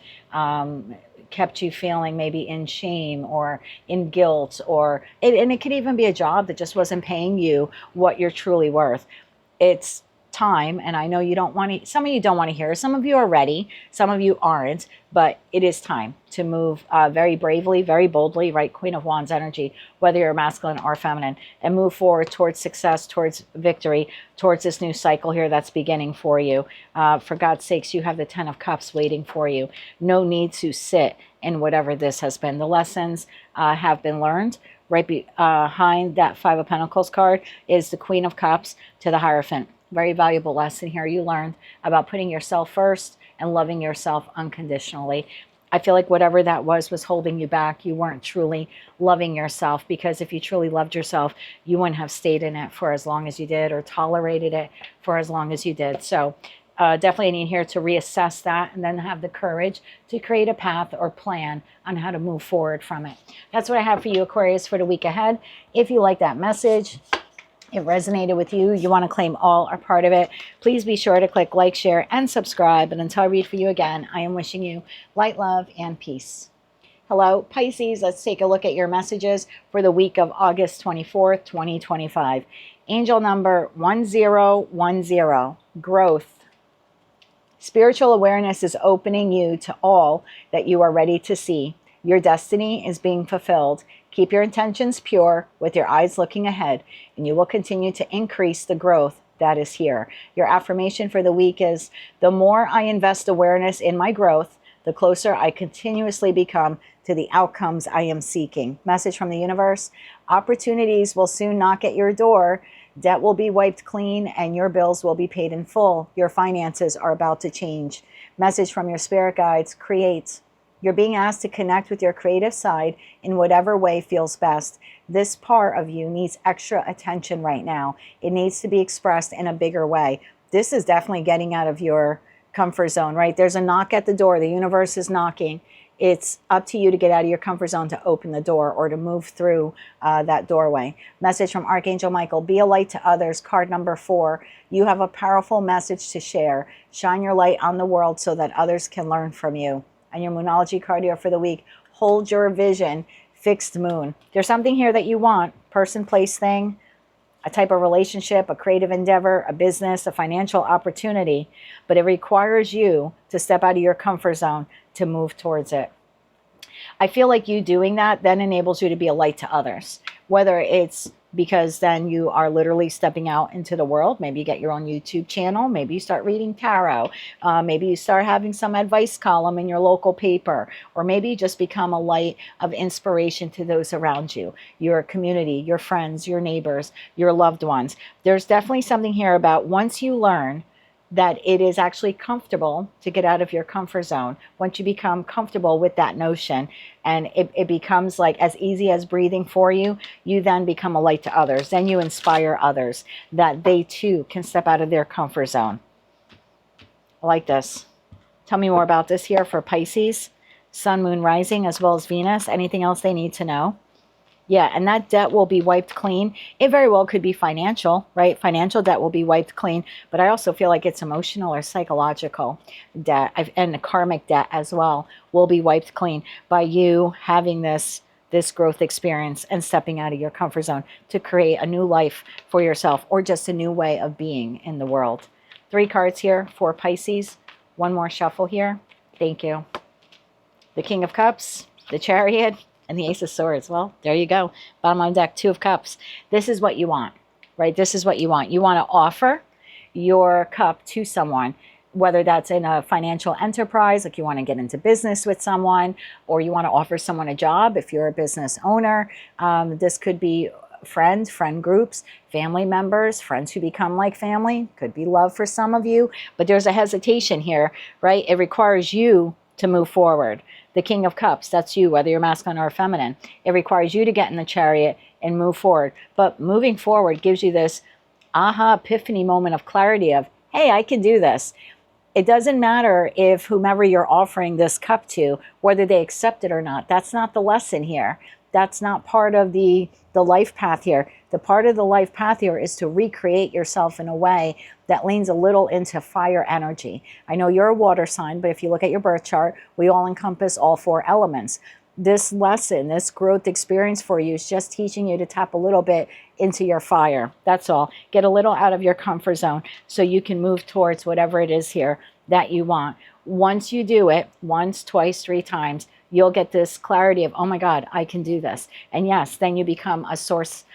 kept you feeling maybe in shame or in guilt, and it could even be a job that just wasn't paying you what you're truly worth. It's time, and I know you don't want to, some of you don't want to hear, some of you are ready, some of you aren't, but it is time to move very bravely, very boldly, right? Queen of Wands energy, whether you're masculine or feminine, and move forward towards success, towards victory, towards this new cycle here that's beginning for you. For God's sakes, you have the 10 of Cups waiting for you. No need to sit in whatever this has been. The lessons have been learned. Right behind that 5 of Pentacles card is the Queen of Cups to the Hierophant. Very valuable lesson here you learned about putting yourself first and loving yourself unconditionally. I feel like whatever that was holding you back. You weren't truly loving yourself, because if you truly loved yourself, you wouldn't have stayed in it for as long as you did or tolerated it for as long as you did. So definitely need here to reassess that and then have the courage to create a path or plan on how to move forward from it. That's what I have for you, Aquarius, for the week ahead. If you like that message, it resonated with you, you want to claim all or part of it, please be sure to click like, share, and subscribe. And until I read for you again, I am wishing you light, love, and peace. Hello, Pisces. Let's take a look at your messages for the week of August 24th, 2025. Angel number 1010, growth. Spiritual awareness is opening you to all that you are ready to see. Your destiny is being fulfilled. Keep your intentions pure with your eyes looking ahead, and you will continue to increase the growth that is here. Your affirmation for the week is, the more I invest awareness in my growth, the closer I continuously become to the outcomes I am seeking. Message from the universe, opportunities will soon knock at your door. Debt will be wiped clean and your bills will be paid in full. Your finances are about to change. Message from your spirit guides, create. You're being asked to connect with your creative side in whatever way feels best. This part of you needs extra attention right now. It needs to be expressed in a bigger way. This is definitely getting out of your comfort zone, right? There's a knock at the door. The universe is knocking. It's up to you to get out of your comfort zone to open the door or to move through that doorway. Message from Archangel Michael, be a light to others. Card number 4, you have a powerful message to share. Shine your light on the world so that others can learn from you. And your Moonology card here for the week, hold your vision, fixed moon. There's something here that you want, person, place, thing, a type of relationship, a creative endeavor, a business, a financial opportunity, but it requires you to step out of your comfort zone to move towards it. I feel like you doing that then enables you to be a light to others, whether it's because then you are literally stepping out into the world. Maybe you get your own YouTube channel. Maybe you start reading tarot. Maybe you start having some advice column in your local paper, or maybe you just become a light of inspiration to those around you, your community, your friends, your neighbors, your loved ones. There's definitely something here about once you learn that it is actually comfortable to get out of your comfort zone. Once you become comfortable with that notion and it becomes like as easy as breathing for you, you then become a light to others. Then you inspire others that they too can step out of their comfort zone. I like this. Tell me more about this here for Pisces, Sun, Moon, Rising, as well as Venus. Anything else they need to know? Yeah, and that debt will be wiped clean. It very well could be financial, right? Financial debt will be wiped clean, but I also feel like it's emotional or psychological debt, and the karmic debt as well will be wiped clean by you having this growth experience and stepping out of your comfort zone to create a new life for yourself or just a new way of being in the world. 3 cards here for Pisces. One more shuffle here. Thank you. The King of Cups, the Chariot, and the Ace of Swords. Well, there you go. Bottom of the deck, Two of Cups. This is what you want, right? This is what you want. You want to offer your cup to someone, whether that's in a financial enterprise, like you want to get into business with someone, or you want to offer someone a job if you're a business owner. This could be friend groups, family members, friends who become like family. Could be love for some of you, but there's a hesitation here, right? It requires you to move forward. The King of Cups, that's you, whether you're masculine or feminine. It requires you to get in the chariot and move forward. But moving forward gives you this aha epiphany moment of clarity of, hey, I can do this. It doesn't matter if whomever you're offering this cup to, whether they accept it or not. That's not the lesson here. That's not part of the life path here. The part of the life path here is to recreate yourself in a way that leans a little into fire energy. I know you're a water sign, but if you look at your birth chart, we all encompass all four elements. This lesson, this growth experience for you is just teaching you to tap a little bit into your fire. That's all. Get a little out of your comfort zone so you can move towards whatever it is here that you want. Once you do it, once, twice, three times, you'll get this clarity of, oh my God, I can do this. And yes, then you become a source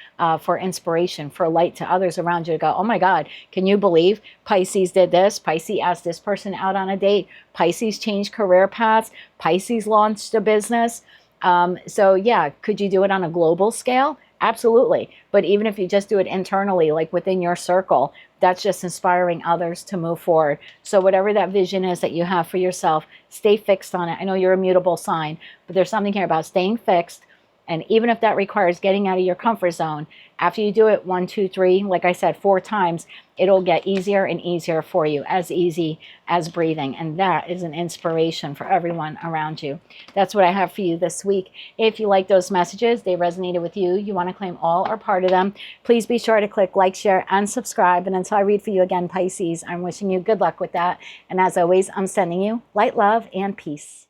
for inspiration, for light to others around you to go, oh my God, can you believe Pisces did this? Pisces asked this person out on a date. Pisces changed career paths. Pisces launched a business. So yeah, could you do it on a global scale? Absolutely. But even if you just do it internally, like within your circle, that's just inspiring others to move forward. So whatever that vision is that you have for yourself, stay fixed on it. I know you're a mutable sign, but there's something here about staying fixed. And even if that requires getting out of your comfort zone, after you do it 1, 2, 3, like I said, 4 times, it'll get easier and easier for you, as easy as breathing. And that is an inspiration for everyone around you. That's what I have for you this week. If you like those messages, they resonated with you, you want to claim all or part of them, please be sure to click like, share, and subscribe. And until I read for you again, Pisces, I'm wishing you good luck with that. And as always, I'm sending you light, love, and peace.